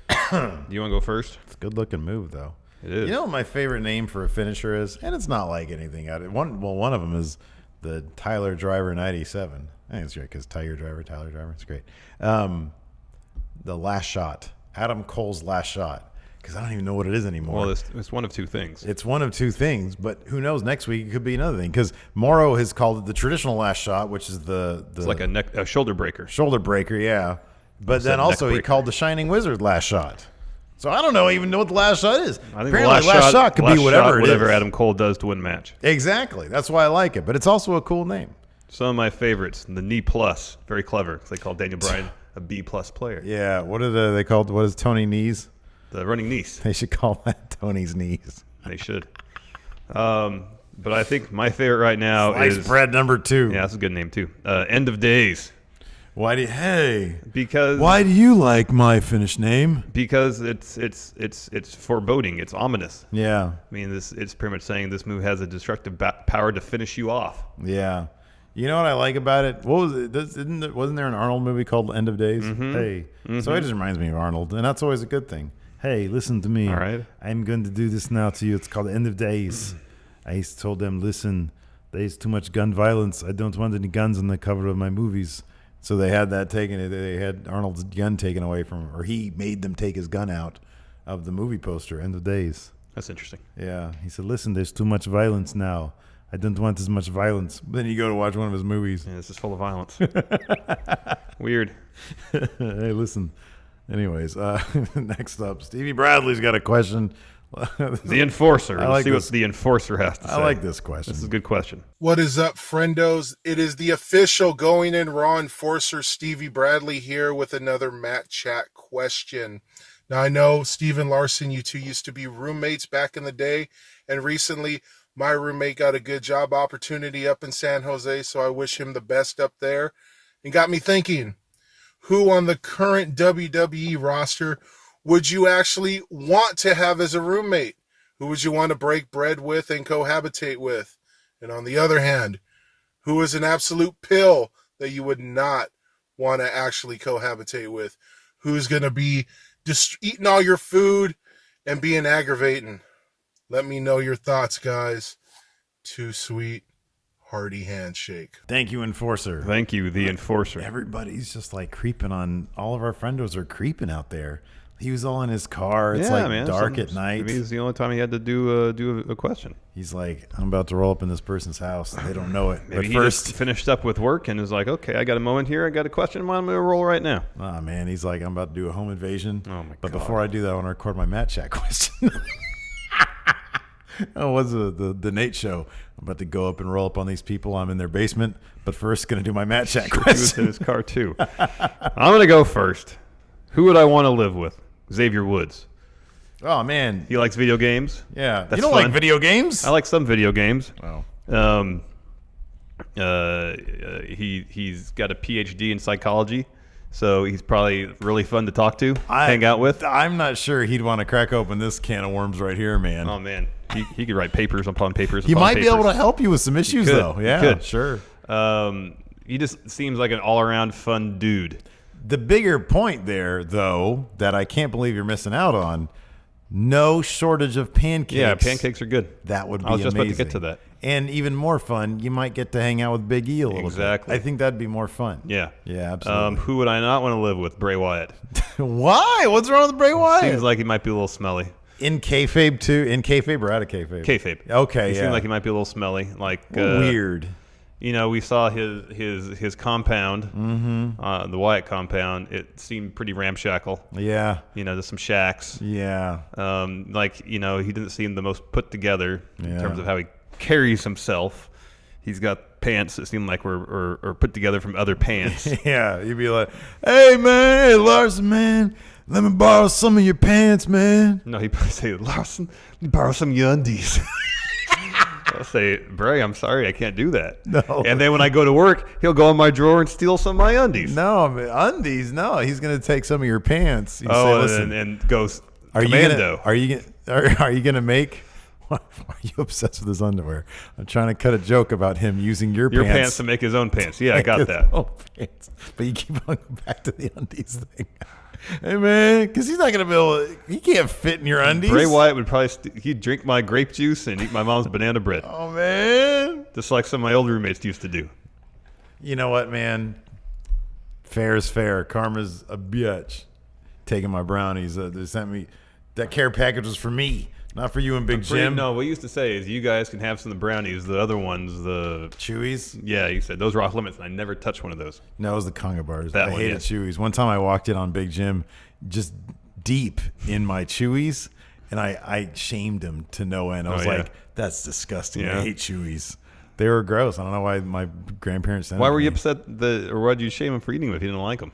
Do you want to go first? It's a good-looking move, though. It is. You know what my favorite name for a finisher is? And it's not like anything. One of them is the Tyler Driver 97. I think it's great because Tyler Driver. It's great. The last shot. Adam Cole's last shot. Because I don't even know what it is anymore. Well, it's one of two things. It's one of two things, but who knows? Next week it could be another thing. Because Morrow has called it the traditional last shot, which is it's like a shoulder breaker. Shoulder breaker, yeah. But then also he called the Shining Wizard last shot. So I don't even know what the last shot is. I think apparently the last shot could be whatever it is. Whatever Adam Cole does to win a match. Exactly. That's why I like it. But it's also a cool name. Some of my favorites, the knee plus, very clever. They call Daniel Bryan a B+ player. Yeah. What are they called? What is Tony Knees? The running knees. They should call that Tony's knees. They should. But I think my favorite right now is Sliced Bread number 2. Yeah, that's a good name too. End of Days. Why do you like my finish name? Because it's foreboding. It's ominous. Yeah. I mean, it's pretty much saying this move has a destructive power to finish you off. Yeah. You know what I like about it? What was it? Wasn't there an Arnold movie called End of Days? Mm-hmm. Hey, so it just reminds me of Arnold, and that's always a good thing. Hey, listen to me. All right. I'm going to do this now to you. It's called End of Days. I told them, listen, there's too much gun violence. I don't want any guns on the cover of my movies. So they had that taken. They had Arnold's gun taken away from him, or he made them take his gun out of the movie poster, End of Days. That's interesting. Yeah. He said, listen, there's too much violence now. I don't want as much violence. Then you go to watch one of his movies. Yeah, this is full of violence. Weird. Hey, listen. Anyways, next up, Stevie Bradley's got a question. The Enforcer. I See what the Enforcer has to say. I like this question. This is a good question. What is up, friendos? It is the official Going In Raw Enforcer, Stevie Bradley, here with another Matt Chat question. Now, I know Steve and Larson, you two used to be roommates back in the day, and recently my roommate got a good job opportunity up in San Jose, so I wish him the best up there. And got me thinking, who on the current WWE roster would you actually want to have as a roommate? Who would you want to break bread with and cohabitate with? And on the other hand, who is an absolute pill that you would not want to actually cohabitate with? Who's going to be just eating all your food and being aggravating? Let me know your thoughts, guys. Too sweet, hearty handshake. Thank you, Enforcer. Thank you, the Enforcer. Everybody's just like creeping on. All of our friendos are creeping out there. He was all in his car. It's dark at night. Maybe it's the only time he had to do a question. He's like, I'm about to roll up in this person's house. They don't know it. Maybe but he first, just finished up with work and was like, okay, I got a moment here. I got a question. I'm going to roll right now. oh man, he's like, I'm about to do a home invasion. Oh, my But God. before I do that, I want to record my Matt Chat question. Oh, what's the Nate show? I'm about to go up and roll up on these people. I'm in their basement, but first going to do my Matt Chat He was question. in his car too. I'm going to go first. Who would I want to live with? Xavier Woods. Oh man, He likes video games. yeah. That's You don't fun. like video games? I like some video games. Wow. He's got a PhD in psychology, so he's probably really fun to talk to, hang out with. I'm not sure he'd want to crack open this can of worms right here, man. Oh man, he could write papers upon papers. He upon might be able to papers. help you with some issues, could. though. He Yeah, could. sure. He just seems like an all-around fun dude. The bigger point there, though, that I can't believe you're missing out on, no shortage of pancakes. Yeah, pancakes are good. That would be I was just amazing. about to get to that. And even more fun, you might get to hang out with Big E a little Exactly. bit. I think that'd be more fun. Yeah. Yeah, absolutely. Who would I not want to live with? Bray Wyatt. Why? What's wrong with Bray Wyatt? Seems like he might be a little smelly. In kayfabe, too? In kayfabe or out of kayfabe? Kayfabe. Okay, He yeah. seemed like he might be a little smelly. Like Weird. You know, we saw his compound, the Wyatt compound. It seemed pretty ramshackle. Yeah. You know, there's some shacks. Yeah. Like, you know, he didn't seem the most put together in Yeah. terms of how he carries himself. He's got pants that seem like were put together from other pants. Yeah. You'd be like, hey, man, hey, Larson, man, let me borrow some of your pants, man. No, he'd probably say, Larson, let me borrow some of your undies. I'll say, Bray, I'm sorry, I can't do that. No. And then when I go to work, he'll go in my drawer and steal some of my undies. No, man, undies. No, he's gonna take some of your pants. You say, Oh, listen, and goes are commando. you gonna make? Why are you obsessed with his underwear? I'm trying to cut a joke about him using your pants to make his own pants. Yeah, I got His that. own pants. But you keep on going back to the undies thing. Hey man, because he's not gonna be able. He can't fit in your undies. Bray Wyatt would probably he'd drink my grape juice and eat my mom's banana bread, Oh man. just like some of my old roommates used to do. You know what, man? Fair is fair. Karma's a bitch. Taking my brownies. They sent me that care package was for me, not for you and Big Jim. No, what we used to say is you guys can have some of the brownies. The other ones, the Chewies. yeah, you said those were off limits, and I never touched one of those. No, it was the Conga bars. That I one, hated yeah. Chewies. One time I walked in on Big Jim, just deep in my Chewies, and I shamed him to no end. I was yeah. like, "That's disgusting. Yeah. I hate Chewies. They were gross. I don't know why my grandparents sent Why them were to you me. upset? Or why did you shame him for eating them if you didn't like them?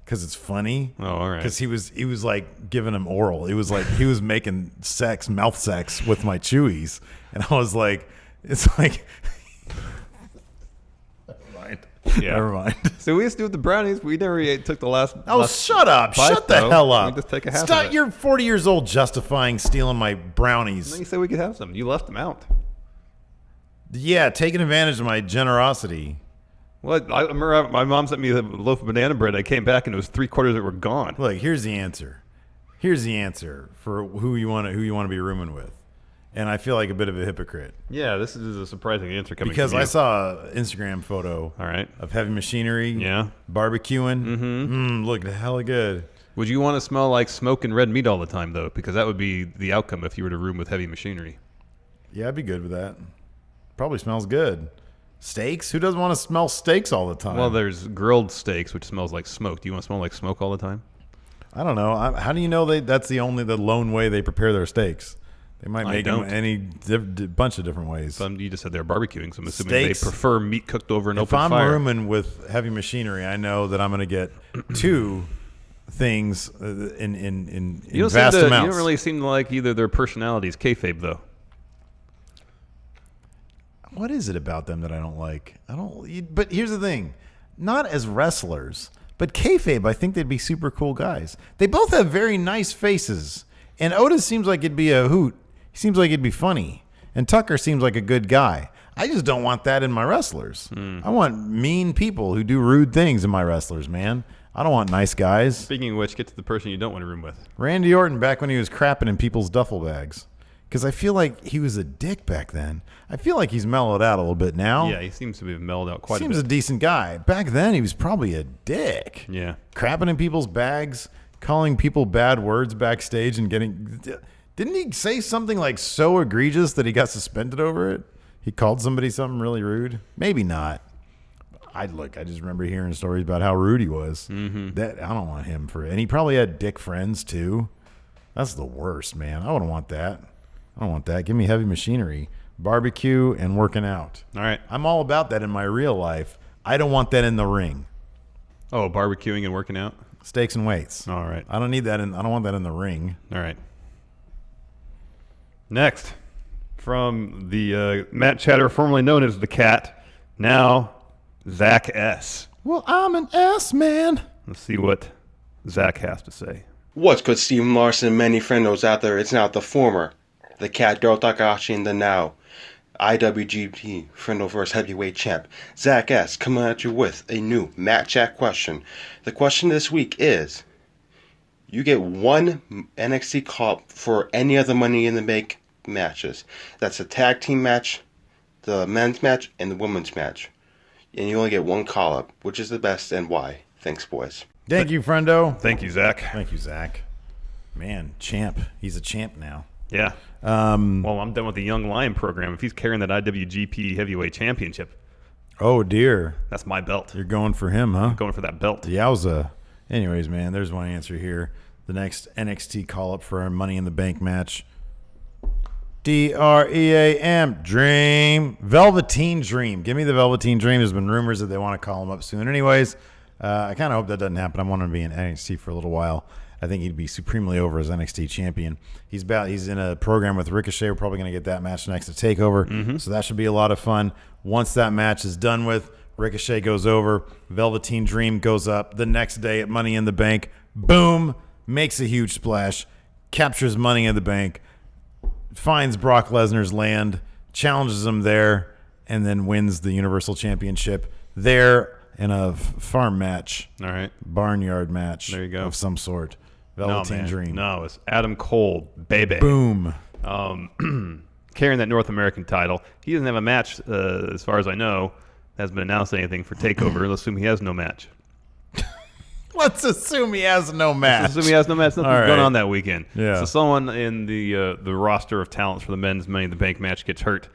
Because it's funny. Oh, all right. Because he was like giving him oral. It was like he was making mouth sex with my Chewies, and I was like, it's like. Yeah. Never mind. So we used to do with the brownies. We never took the last. Oh, last shut up. bite, Shut the though. hell up. We just take a half Stop. of it. You're 40 years old justifying stealing my brownies. Then you said we could have some. You left them out. Yeah, taking advantage of my generosity. Well, I remember my mom sent me a loaf of banana bread. I came back and it was 3/4 that were gone. Look, here's the answer. Here's the answer for who you want to be rooming with, and I feel like a bit of a hypocrite. Yeah, this is a surprising answer coming because from you. I saw an Instagram photo. All right. Of Heavy Machinery. Yeah. Barbecuing. Mm-hmm. Looked hella good. Would you want to smell like smoke and red meat all the time though? Because that would be the outcome if you were to room with Heavy Machinery. Yeah, I'd be good with that. Probably smells good. Steaks? Who doesn't want to smell steaks all the time? Well, there's grilled steaks, which smells like smoke. Do you want to smell like smoke all the time? I don't know. How do you know that's the lone way they prepare their steaks? They might make them any bunch of different ways. You just said they're barbecuing, so I'm assuming Steaks, they prefer meat cooked over an open fire. If I'm rooming with Heavy Machinery, I know that I'm going to get two things in vast amounts. You don't really seem to like either their personalities. Kayfabe, though. What is it about them that I don't like? But here's the thing. Not as wrestlers, but kayfabe, I think they'd be super cool guys. They both have very nice faces. And Otis seems like it'd be a hoot. He seems like it'd be funny. And Tucker seems like a good guy. I just don't want that in my wrestlers. I want mean people who do rude things in my wrestlers, man. I don't want nice guys. Speaking of which, get to the person you don't want to room with. Randy Orton back when he was crapping in people's duffel bags. Because I feel like he was a dick back then. I feel like he's mellowed out a little bit now. Yeah, he seems to be mellowed out quite a bit. Seems a decent guy. Back then, he was probably a dick. Yeah. Crapping in people's bags, calling people bad words backstage and getting... Didn't he say something like so egregious that he got suspended over it? He called somebody something really rude? Maybe not. I just remember hearing stories about how rude he was. Mm-hmm. I don't want him for... And he probably had dick friends, too. That's the worst, man. I wouldn't want that. I don't want that. Give me Heavy Machinery, barbecue, and working out. All right. I'm all about that in my real life. I don't want that in the ring. Oh, barbecuing and working out? Steaks and weights. All right. I don't need that I don't want that in the ring. All right. Next, from the Matt Chatter, formerly known as the Cat, now Zach S. Well, I'm an S man. Let's see what Zach has to say. What's good, Stephen Larson and many friendos out there? It's now the former, the Cat Daryl Takahashi, and the now IWGP Friendoverse Heavyweight Champ, Zach S, coming at you with a new Matt Chat question. The question this week is, you get one NXT call for any of the Money in the Bank matches. That's a tag team match, the men's match, and the women's match. And you only get one call-up. Which is the best and why? Thanks, boys. Thank you, friendo. Thank you, Zach. Thank you, Zach. Man, champ. He's a champ now. Yeah. Well, I'm done with the Young Lion program. If he's carrying that IWGP Heavyweight Championship. Oh, dear. That's my belt. You're going for him, huh? I'm going for that belt. Yowza. Anyways, man, there's one answer here. The next NXT call-up for our Money in the Bank match. DREAM. Dream. Velveteen Dream. Give me the Velveteen Dream. There's been rumors that they want to call him up soon. Anyways, I kind of hope that doesn't happen. I want him to be in NXT for a little while. I think he'd be supremely over as NXT champion. He's in a program with Ricochet. We're probably going to get that match next to TakeOver. So that should be a lot of fun. Once that match is done with, Ricochet goes over. Velveteen Dream goes up. The next day at Money in the Bank, boom, makes a huge splash, captures Money in the Bank, finds Brock Lesnar's land, challenges him there, and then wins the Universal Championship there in a farm match. All right. Barnyard match. There you go. Of some sort. Velveteen Dream. No, it's Adam Cole, baby. Boom. Carrying that North American title. He doesn't have a match, as far as I know. Hasn't been announced anything for TakeOver. Let's assume he has no match. Let's assume he has no match. Let's assume he has no match. Nothing's going on that weekend. Yeah. So someone in the roster of talents for the men's Money in the Bank match gets hurt.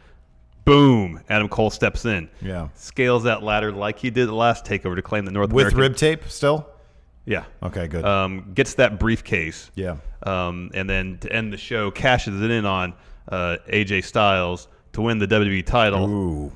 Boom. Adam Cole steps in. Yeah. Scales that ladder like he did the last TakeOver to claim the North With American. rib tape still? Yeah. Okay, good. Gets that briefcase. Yeah. And then to end the show, cashes it in on AJ Styles to win the WWE title. Ooh.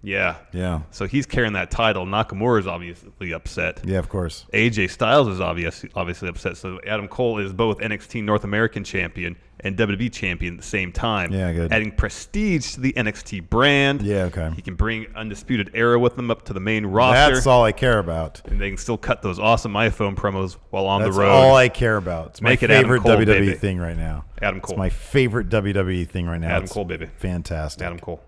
Yeah. Yeah. So he's carrying that title. Nakamura is obviously upset. Yeah, of course. AJ Styles is obviously upset. So Adam Cole is both NXT North American champion and WWE champion at the same time. Yeah, good. Adding prestige to the NXT brand. Yeah, okay. He can bring Undisputed Era with them up to the main roster. That's all I care about. And they can still cut those awesome iPhone promos while on the road. That's all I care about. It's my favorite Cole, WWE baby. thing right now. Adam Cole. It's my favorite WWE thing right now. Adam Cole, baby. Fantastic. Adam Cole.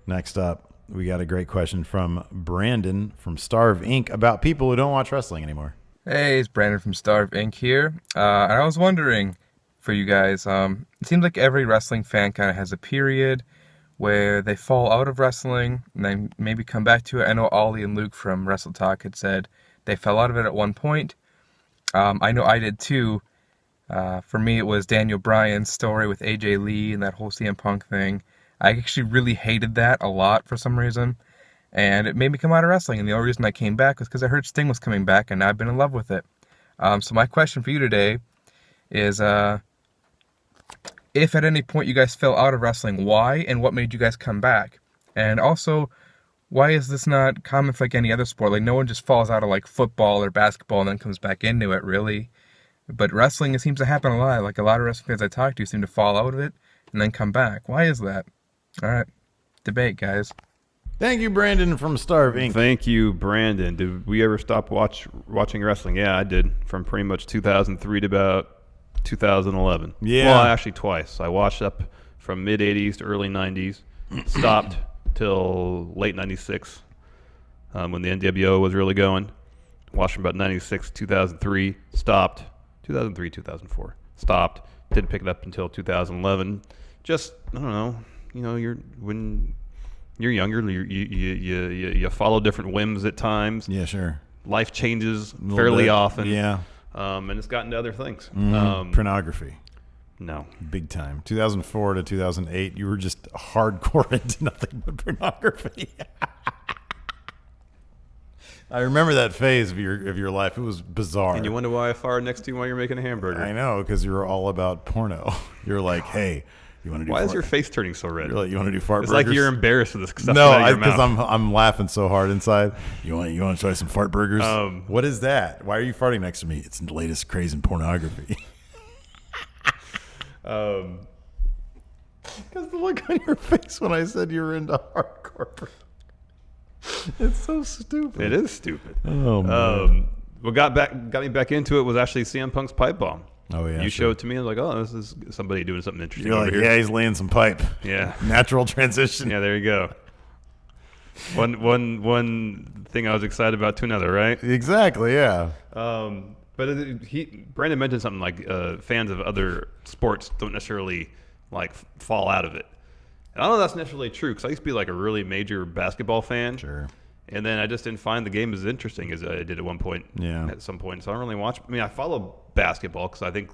Next up, we got a great question from Brandon from Starve Inc. about people who don't watch wrestling anymore. Hey, it's Brandon from Starve Inc. here. And I was wondering for you guys, it seems like every wrestling fan kind of has a period where they fall out of wrestling and then maybe come back to it. I know Ollie and Luke from Wrestle Talk had said they fell out of it at one point. I know I did too. For me, it was Daniel Bryan's story with AJ Lee and that whole CM Punk thing. I actually really hated that a lot for some reason. And it made me come out of wrestling. And the only reason I came back was because I heard Sting was coming back, and I've been in love with it. So my question for you today is, if at any point you guys fell out of wrestling, why, and what made you guys come back? And also, why is this not common for like any other sport? Like, no one just falls out of like football or basketball and then comes back into it, really. But wrestling, it seems to happen a lot. Like, a lot of wrestling fans I talk to seem to fall out of it and then come back. Why is that? All right. Debate, guys. Thank you, Brandon from Starve Inc. Thank you, Brandon. Did we ever stop watching wrestling? Yeah, I did. From pretty much 2003 to about 2011. Yeah. Well, actually twice. I watched up from mid-'80s to early 90s. Stopped till late 96 when the NWO was really going. Watched from about 96, 2003. Stopped. 2003, 2004. Stopped. Didn't pick it up until 2011. Just, I don't know. You know, when you're younger, you follow different whims at times. Yeah, sure. Life changes fairly often. Yeah. And it's gotten to other things. Pornography. No. Big time. 2004 to 2008, you were just hardcore into nothing but pornography. I remember that phase of your life. It was bizarre. And you wonder why I farted next to you while you're making a hamburger. I know, because you were all about porno. You're like, hey, you want to do Why is your face turning so red? You're like, you want to do fart It's burgers? like you're embarrassed with this stuff. No, because I'm laughing so hard inside. You want to try some fart burgers? What is that? Why are you farting next to me? It's the latest craze in pornography. Because the look on your face when I said you were into hardcore. It's so stupid. It is stupid. Oh man. What got me back into it was actually CM Punk's pipe bomb. Oh yeah. You showed it to me. I was like, oh, this is somebody doing something interesting. You're over like, here. yeah, he's laying some pipe. Yeah. Natural transition. Yeah, there you go. One thing I was excited about to another, right? Exactly. Yeah. But Brandon mentioned something like fans of other sports don't necessarily like fall out of it. And I don't know if that's necessarily true because I used to be like a really major basketball fan. Sure. And then I just didn't find the game as interesting as I did at one point. Yeah. At some point, so I don't really watch. I mean, I follow basketball because I think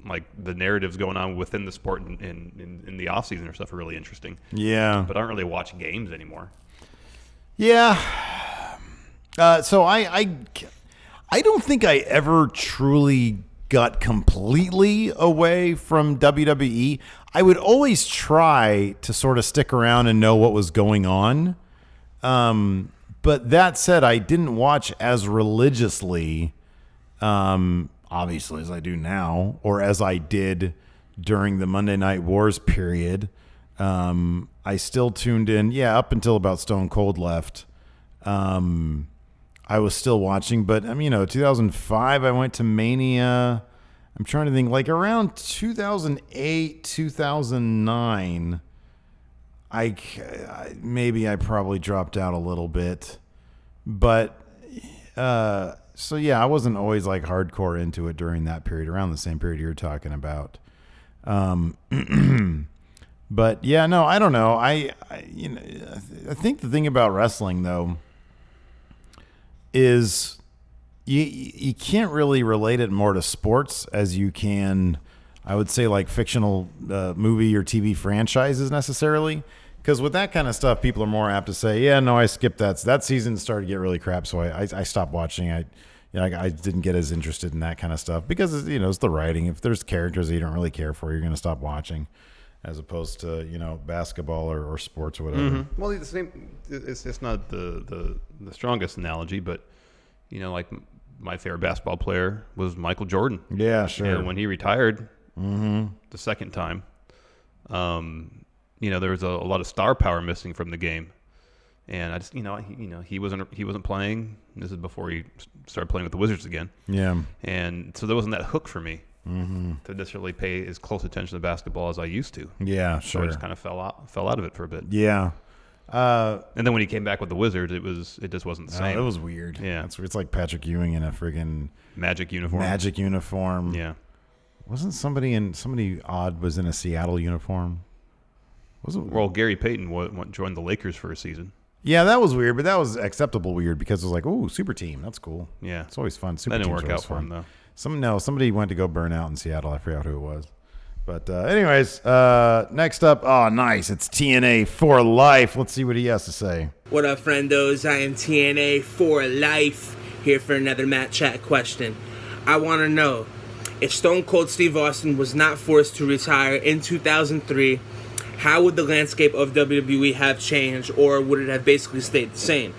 like the narratives going on within the sport in the off season or stuff are really interesting. Yeah. But I don't really watch games anymore. Yeah. So I don't think I ever truly got completely away from WWE. I would always try to sort of stick around and know what was going on. But that said, I didn't watch as religiously, obviously, as I do now, or as I did during the Monday Night Wars period. I still tuned in, up until about Stone Cold left. I was still watching, but 2005, I went to Mania. I'm trying to think, like around 2008, 2009, I probably dropped out a little bit, but so yeah, I wasn't always like hardcore into it during that period, around the same period you're talking about. But yeah, no, I don't know. I think the thing about wrestling though is you can't really relate it more to sports as you can, I would say, like fictional movie or TV franchises necessarily. Because with that kind of stuff, people are more apt to say, yeah, no, I skipped that. That season started to get really crap, so I stopped watching. I didn't get as interested in that kind of stuff because, it's the writing. If there's characters that you don't really care for, you're going to stop watching, as opposed to, basketball or sports or whatever. Mm-hmm. Well, the same. It's not the strongest analogy, but, like my favorite basketball player was Michael Jordan. Yeah, sure. And when he retired the second time, there was a lot of star power missing from the game, and I just, he wasn't playing. This is before he started playing with the Wizards again. Yeah, and so there wasn't that hook for me to necessarily pay as close attention to basketball as I used to. Yeah, sure. So I just kind of fell out of it for a bit. Yeah. And then when he came back with the Wizards, it just wasn't the same. It was weird. Yeah. It's like Patrick Ewing in a friggin' Magic uniform. Yeah. Wasn't somebody odd was in a Seattle uniform? Well, Gary Payton joined the Lakers for a season. Yeah, that was weird, but that was acceptable weird because it was like, ooh, super team. That's cool. Yeah. It's always fun. Super That didn't teams work are out always for him, fun. though. Somebody went to go burn out in Seattle. I forgot who it was. But anyways, next up, oh, nice. It's TNA For Life. Let's see what he has to say. What up, friendos? I am TNA For Life, here for another Matt Chat question. I want to know, if Stone Cold Steve Austin was not forced to retire in 2003, how would the landscape of WWE have changed, or would it have basically stayed the same?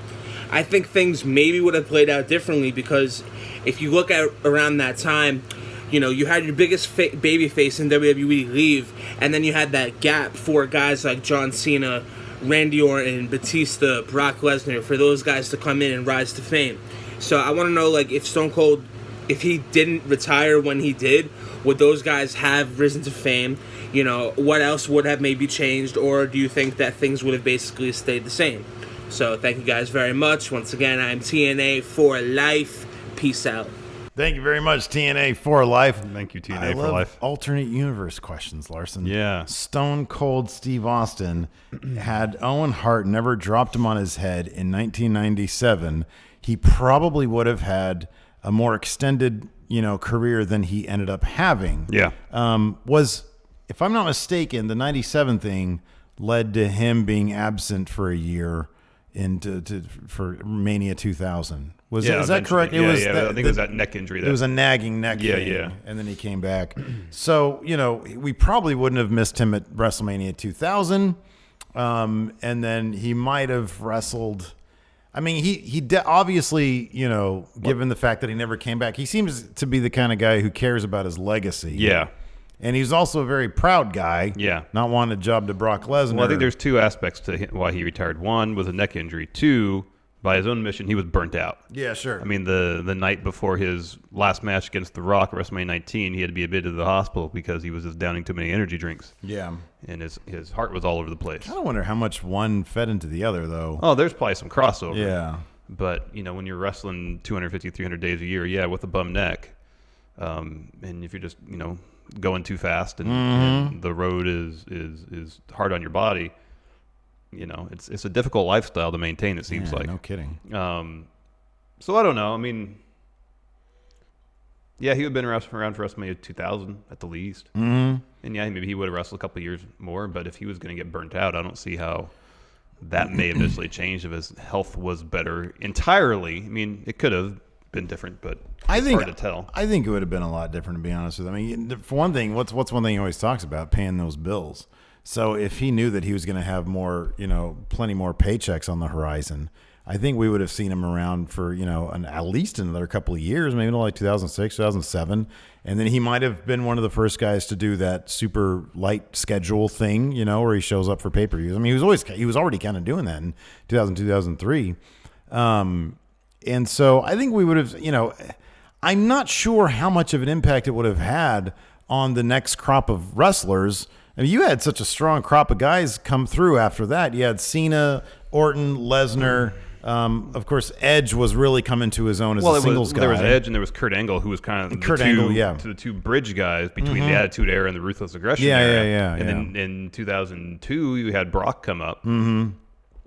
I think things maybe would have played out differently, because if you look at around that time, you know, you had your biggest babyface in WWE leave, and then you had that gap for guys like John Cena, Randy Orton, Batista, Brock Lesnar, for those guys to come in and rise to fame. So I want to know, like, if Stone Cold, if he didn't retire when he did, would those guys have risen to fame? You know, what else would have maybe changed, or do you think that things would have basically stayed the same? So thank you guys very much. Once again, I'm TNA For Life. Peace out. Thank you very much, TNA For Life. Thank you, TNA I For love Life. alternate universe questions, Larson. Yeah. Stone Cold Steve Austin had Owen Hart never dropped him on his head in 1997, he probably would have had a more extended, career than he ended up having. Yeah. If I'm not mistaken, the 97 thing led to him being absent for a year for Mania 2000. Is that correct? I think it was that neck injury. It was a nagging neck thing. Yeah. And then he came back. So, we probably wouldn't have missed him at WrestleMania 2000. And then he might have wrestled. I mean, he obviously, given the fact that he never came back, he seems to be the kind of guy who cares about his legacy. Yeah. And he's also a very proud guy. Yeah. Not wanting a job to Brock Lesnar. Well, I think there's two aspects to why he retired. One was a neck injury. Two, by his own admission, he was burnt out. Yeah, sure. I mean, the night before his last match against The Rock at WrestleMania 19, he had to be admitted to the hospital because he was just downing too many energy drinks. Yeah. And his heart was all over the place. I kind of wonder how much one fed into the other, though. Oh, there's probably some crossover. Yeah. But, when you're wrestling 250, 300 days a year, with a bum neck, and if you're just, going too fast and the road is hard on your body, it's a difficult lifestyle to maintain, it seems like. No kidding. So I don't know. I mean, he would have been around for WrestleMania 2000 at the least. Mm-hmm. And maybe he would have wrestled a couple of years more, but if he was going to get burnt out, I don't see how that may have eventually changed if his health was better entirely. I mean, it could have been different, but it's hard to tell. I think it would have been a lot different, to be honest with you. I mean, for one thing, what's one thing he always talks about? Paying those bills. So if he knew that he was going to have more, plenty more paychecks on the horizon, I think we would have seen him around for, at least another couple of years, maybe like 2006, 2007. And then he might have been one of the first guys to do that super light schedule thing, where he shows up for pay-per-views. I mean, he was already kind of doing that in 2000, 2003. And so I think we would have, I'm not sure how much of an impact it would have had on the next crop of wrestlers. I mean, you had such a strong crop of guys come through after that. You had Cena, Orton, Lesnar. Of course, Edge was really coming to his own as a singles guy. There was Edge and there was Kurt Angle, who was kind of the two bridge guys between the Attitude Era and the Ruthless Aggression era. And then in 2002, you had Brock come up. Mm-hmm.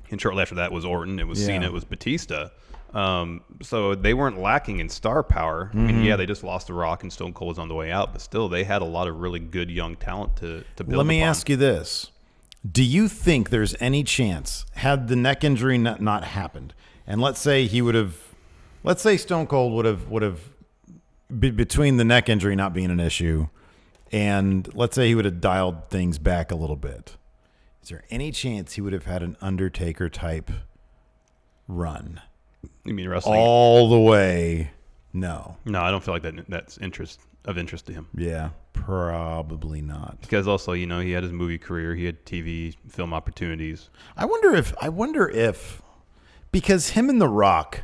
And shortly after that was Orton. It was Cena. It was Batista. So they weren't lacking in star power. I mean, they just lost The Rock and Stone Cold was on the way out, but still they had a lot of really good young talent to build Let me upon. ask you this. Do you think there's any chance, had the neck injury not happened, and let's say Stone Cold would have between the neck injury not being an issue, and let's say he would have dialed things back a little bit, is there any chance he would have had an Undertaker type run? You mean wrestling all the way? No, I don't feel like that's of interest to him. Yeah, probably not. Because also, he had his movie career, he had TV, film opportunities. I wonder if because him and The Rock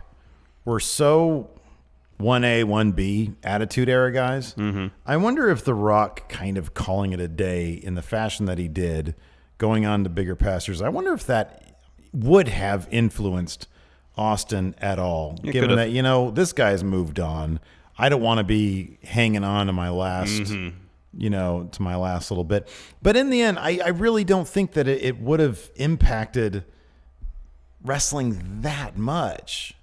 were so 1A, 1B Attitude Era guys, I wonder if The Rock kind of calling it a day in the fashion that he did, going on to bigger pastures, I wonder if that would have influenced Austin at all. It given could've. that, this guy's moved on. I don't want to be hanging on to my last, to my last little bit. But in the end, I really don't think that it would have impacted wrestling that much.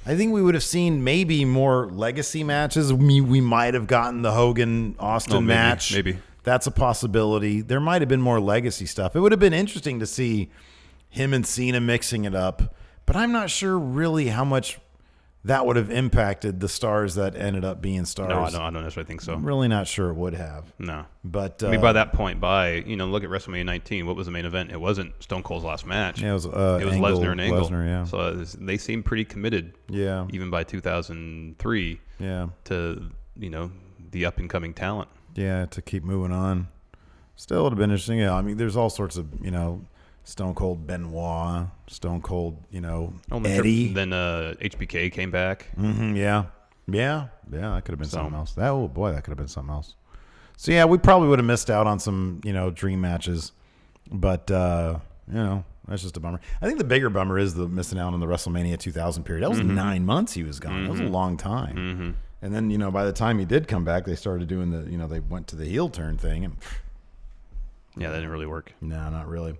I think we would have seen maybe more legacy matches. We might have gotten the Hogan-Austin match. Maybe. That's a possibility. There might have been more legacy stuff. It would have been interesting to see him and Cena mixing it up, but I'm not sure really how much that would have impacted the stars that ended up being stars. No, I don't necessarily think so. I'm really not sure it would have. No. But I mean, by that point, look at WrestleMania 19. What was the main event? It wasn't Stone Cold's last match. Yeah, it was Lesnar and Angle. Lesnar, yeah. So they seemed pretty committed. Yeah. Even by 2003. Yeah. To the up and coming talent. Yeah, to keep moving on. Still, it would have been interesting. Yeah, I mean, there's all sorts of Stone Cold Benoit, Stone Cold, Eddie. Then HBK came back. Mm-hmm, yeah. That could have been something else. That could have been something else. So yeah, we probably would have missed out on some dream matches, but that's just a bummer. I think the bigger bummer is the missing out on the WrestleMania 2000 period. That was 9 months he was gone. That was a long time. Mm-hmm. And then by the time he did come back, they started doing they went to the heel turn thing, and yeah, that didn't really work. No, not really.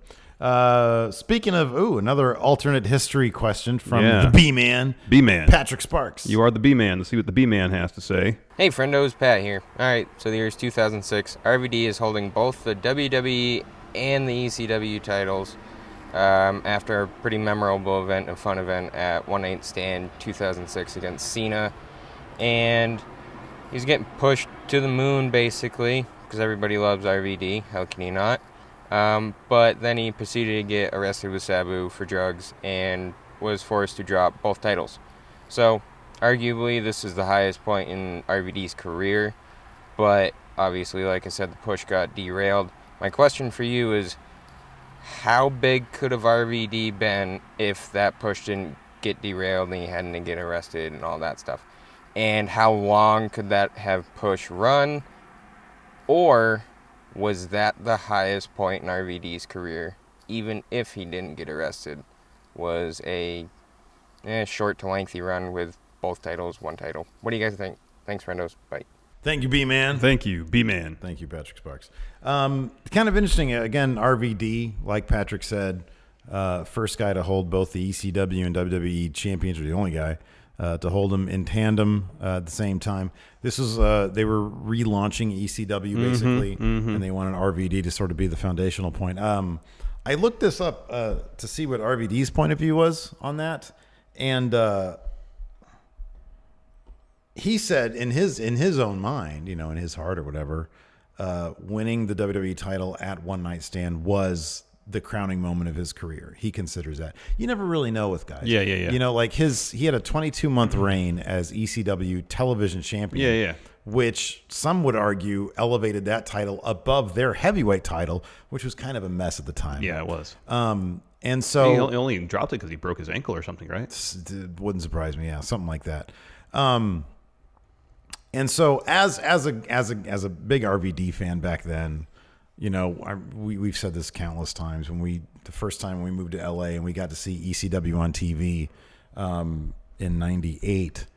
Speaking of, another alternate history question from the B-Man. B-Man. Patrick Sparks. You are the B-Man. Let's see what the B-Man has to say. Hey, friendos, Pat here. All right, so the year is 2006. RVD is holding both the WWE and the ECW titles after a pretty memorable event, a fun event at One Night Stand 2006 against Cena. And he's getting pushed to the moon, basically, because everybody loves RVD. How can you not? But then he proceeded to get arrested with Sabu for drugs and was forced to drop both titles. So, arguably, this is the highest point in RVD's career, but obviously, like I said, the push got derailed. My question for you is, how big could have RVD been if that push didn't get derailed and he hadn't to get arrested and all that stuff? And how long could that have push run? Or was that the highest point in RVD's career, even if he didn't get arrested? Was a short to lengthy run with both titles, one title. What do you guys think? Thanks, friendos. Bye. Thank you, B-Man. Thank you, B-Man. Thank you, Patrick Sparks. Kind of interesting. Again, RVD, like Patrick said, first guy to hold both the ECW and WWE champions, or the only guy to hold them in tandem at the same time. This was they were relaunching ECW basically, and they wanted RVD to sort of be the foundational point. I looked this up to see what RVD's point of view was on that, and he said in his own mind, in his heart or whatever, winning the WWE title at One Night Stand was the crowning moment of his career. He considers that. You never really know with guys. Yeah. He had a 22-month reign as ECW television champion. Yeah. Which some would argue elevated that title above their heavyweight title, which was kind of a mess at the time. Yeah, it was. And so he only dropped it because he broke his ankle or something, right? It wouldn't surprise me. Yeah, something like that. And so as a big RVD fan back then, we've said this countless times the first time we moved to LA and we got to see ECW on TV in '98.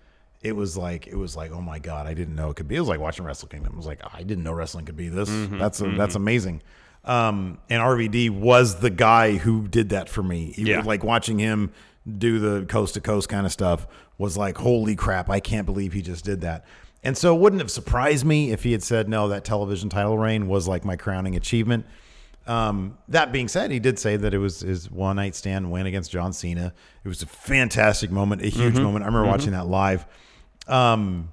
It was like, oh my God, I didn't know it could be. It was like watching Wrestle Kingdom. It was like, I didn't know wrestling could be this. That's amazing. And RVD was the guy who did that for me. Like watching him do the coast to coast kind of stuff was like, holy crap, I can't believe he just did that. And so it wouldn't have surprised me if he had said, no, that television title reign was like my crowning achievement. That being said, he did say that it was his One Night Stand win against John Cena. It was a fantastic moment, a huge moment. I remember watching that live. I'm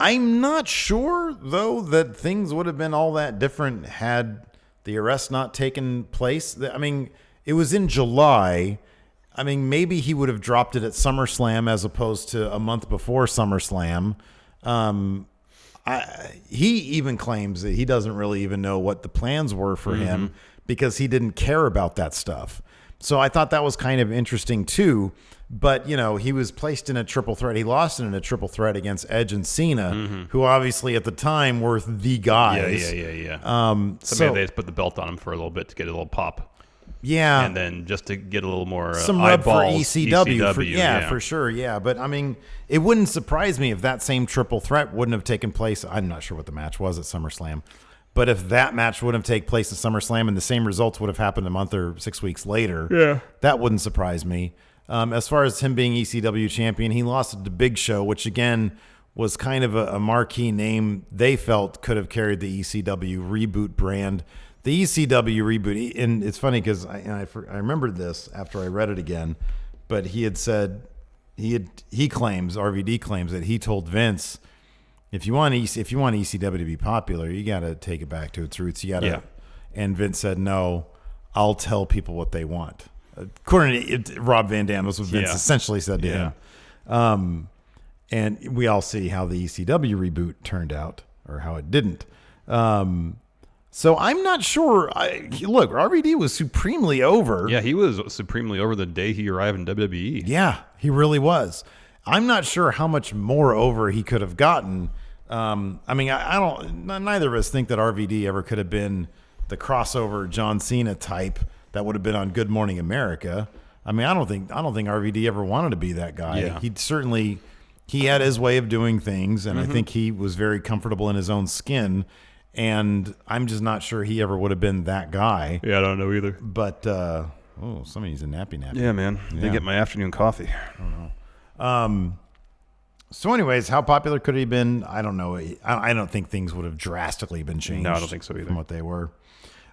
not sure, though, that things would have been all that different had the arrest not taken place. I mean, it was in July. I mean, maybe he would have dropped it at SummerSlam as opposed to a month before SummerSlam. He even claims that he doesn't really even know what the plans were for him because he didn't care about that stuff. So I thought that was kind of interesting too. But, he was placed in a triple threat. He lost in a triple threat against Edge and Cena, who obviously at the time were the guys. Yeah. They just put the belt on him for a little bit to get a little pop. Yeah. And then just to get a little more some rub for eyeballs, ECW. For sure. Yeah. But I mean, it wouldn't surprise me if that same triple threat wouldn't have taken place. I'm not sure what the match was at SummerSlam, but if that match would have taken place at SummerSlam and the same results would have happened a month or 6 weeks later, that wouldn't surprise me. As far as him being ECW champion, he lost to Big Show, which again was kind of a marquee name they felt could have carried the ECW reboot brand. The ECW reboot, and it's funny because I remembered this after I read it again, but he had said RVD claims that he told Vince, if you want ECW to be popular, you got to take it back to its roots. You got to, and Vince said, no, I'll tell people what they want. According to Rob Van Dam, was what Vince essentially said to him. And we all see how the ECW reboot turned out, or how it didn't. So I'm not sure. Look, RVD was supremely over. Yeah, he was supremely over the day he arrived in WWE. Yeah, he really was. I'm not sure how much more over he could have gotten. I mean, I don't. Neither of us think that RVD ever could have been the crossover John Cena type that would have been on Good Morning America. I mean, I don't think RVD ever wanted to be that guy. Yeah. He had his way of doing things, and I think he was very comfortable in his own skin. And I'm just not sure he ever would have been that guy. Yeah, I don't know either. But somebody needs a nappy. Yeah, man. I didn't get my afternoon coffee. I don't know. So anyways, how popular could he have been? I don't know. I don't think things would have drastically been changed. No, I don't think so either. From what they were.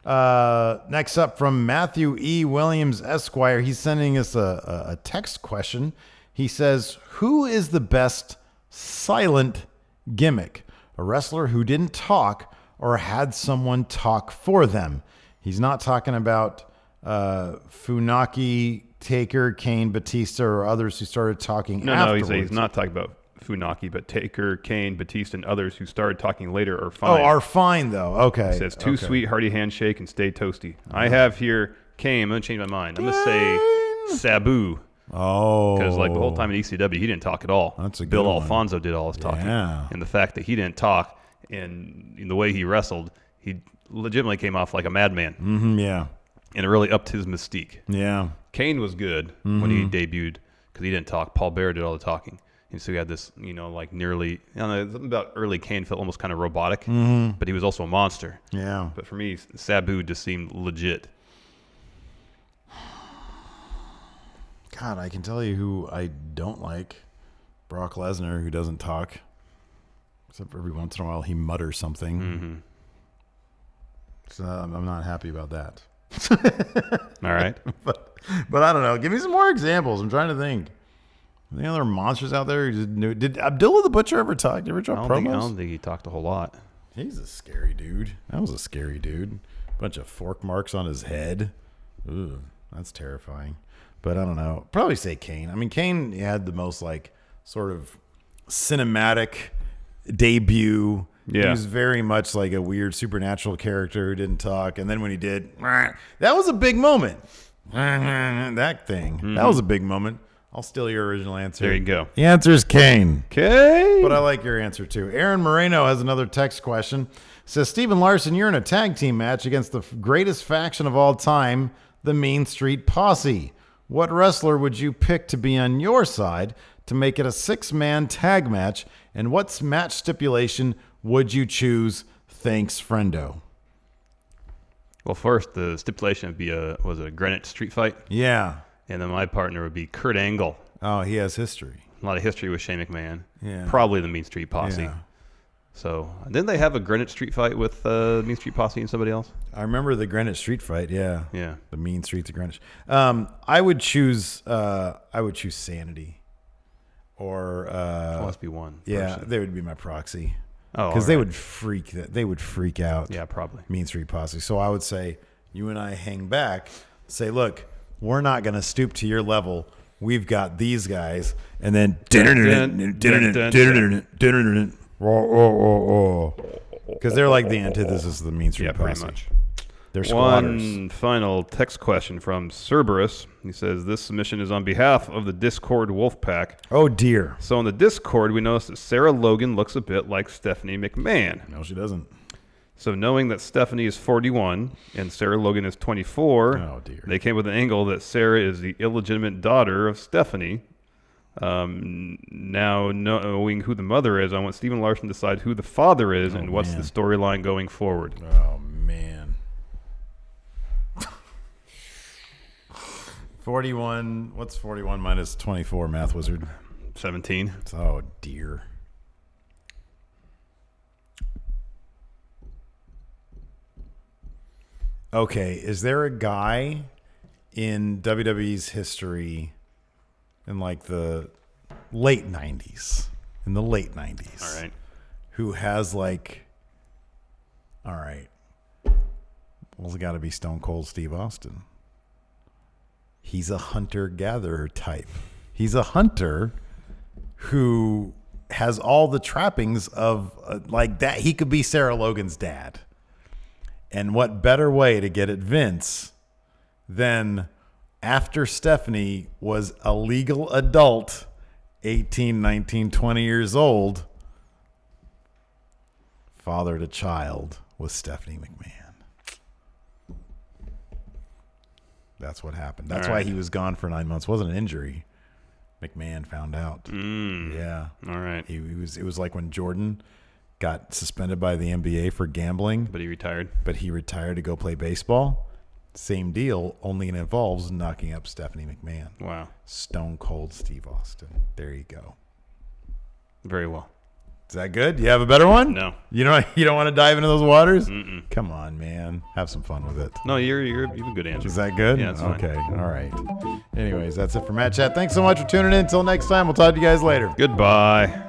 Next up from Matthew E. Williams, Esquire. He's sending us a text question. He says, who is the best silent gimmick? A wrestler who didn't talk or had someone talk for them? He's not talking about Funaki, Taker, Kane, Batista, or others who started talking afterwards. No, he's not talking about Funaki, but Taker, Kane, Batista, and others who started talking later are fine. Oh, are fine, though. Okay. It says too sweet, hearty handshake, and stay toasty. I have here Kane. I'm going to change my mind. I'm going to say Sabu. Oh. Because like the whole time in ECW, he didn't talk at all. That's a good Bill one. Alfonso did all his talking. Yeah. And the fact that he didn't talk and in the way he wrestled, he legitimately came off like a madman. Mm-hmm, yeah. And it really upped his mystique. Yeah. Kane was good when he debuted because he didn't talk. Paul Bearer did all the talking. And so he had this, like nearly, something about early Kane felt almost kind of robotic, but he was also a monster. Yeah. But for me, Sabu just seemed legit. God, I can tell you who I don't like. Brock Lesnar, who doesn't talk. Except every once in a while he mutters something. Mm-hmm. So I'm not happy about that. All right. But I don't know. Give me some more examples. I'm trying to think. Any other monsters out there? Did Abdullah the Butcher ever talk? Did he ever drop promos? I don't think he talked a whole lot. He's a scary dude. That was a scary dude. Bunch of fork marks on his head. Ooh, that's terrifying. But I don't know. Probably say Kane. I mean, Kane had the most sort of cinematic debut. Yeah. He was very much like a weird supernatural character who didn't talk. And then when he did, that was a big moment. That thing. Mm-hmm. That was a big moment. I'll steal your original answer. There you go. The answer is Kane. Kane. But I like your answer too. Aaron Moreno has another text question. Says, Stephen Larson, you're in a tag team match against the greatest faction of all time, the Mean Street Posse. What wrestler would you pick to be on your side to make it a 6-man tag match? And what match stipulation would you choose? Thanks, friendo. Well, first, the stipulation would be a Greenwich street fight? Yeah. And then my partner would be Kurt Angle. Oh, he has history. A lot of history with Shane McMahon. Yeah. Probably the Mean Street Posse. Yeah. So, didn't they have a Greenwich Street fight with Mean Street Posse and somebody else? I remember the Greenwich Street fight. Yeah. Yeah. The Mean Streets of Greenwich. I would choose Sanity. Or must be one. Yeah, person. they would be my proxy. Oh, because they would freak out. Yeah, probably. Mean Street Posse. So I would say you and I hang back. Say, look, we're not going to stoop to your level. We've got these guys, and then because they're like the antithesis of the Mean Street Posse. Pretty much. They're squatters. One final text question from Cerberus. He says, this submission is on behalf of the Discord Wolfpack. Oh, dear. So on the Discord, we noticed that Sarah Logan looks a bit like Stephanie McMahon. No, she doesn't. So knowing that Stephanie is 41 and Sarah Logan is 24, they came with an angle that Sarah is the illegitimate daughter of Stephanie. Now knowing who the mother is, I want Steven Larson to decide who the father is and what's the storyline going forward. Oh, man. 41. What's 41 minus 24, Math Wizard? 17. Oh, dear. Okay, is there a guy in WWE's history in like the late 90s, All right. who has like, all right, well, it's got to be Stone Cold Steve Austin. He's a hunter-gatherer type. He's a hunter who has all the trappings of like that. He could be Sarah Logan's dad. And what better way to get at Vince than after Stephanie was a legal adult, 18, 19, 20 years old, father to child with Stephanie McMahon. That's what happened. That's why he was gone for 9 months. It wasn't an injury. McMahon found out. Yeah. All right. It was like when Jordan got suspended by the NBA for gambling. But he retired. But he retired to go play baseball. Same deal, only it involves knocking up Stephanie McMahon. Wow. Stone Cold Steve Austin. There you go. Very well. Is that good? You have a better one? No. You don't want to dive into those waters? Mm-mm. Come on, man. Have some fun with it. No, you have a good answer. Is that good? Yeah, that's fine. Okay. All right. Anyways, that's it for Matt Chat. Thanks so much for tuning in. Until next time, we'll talk to you guys later. Goodbye.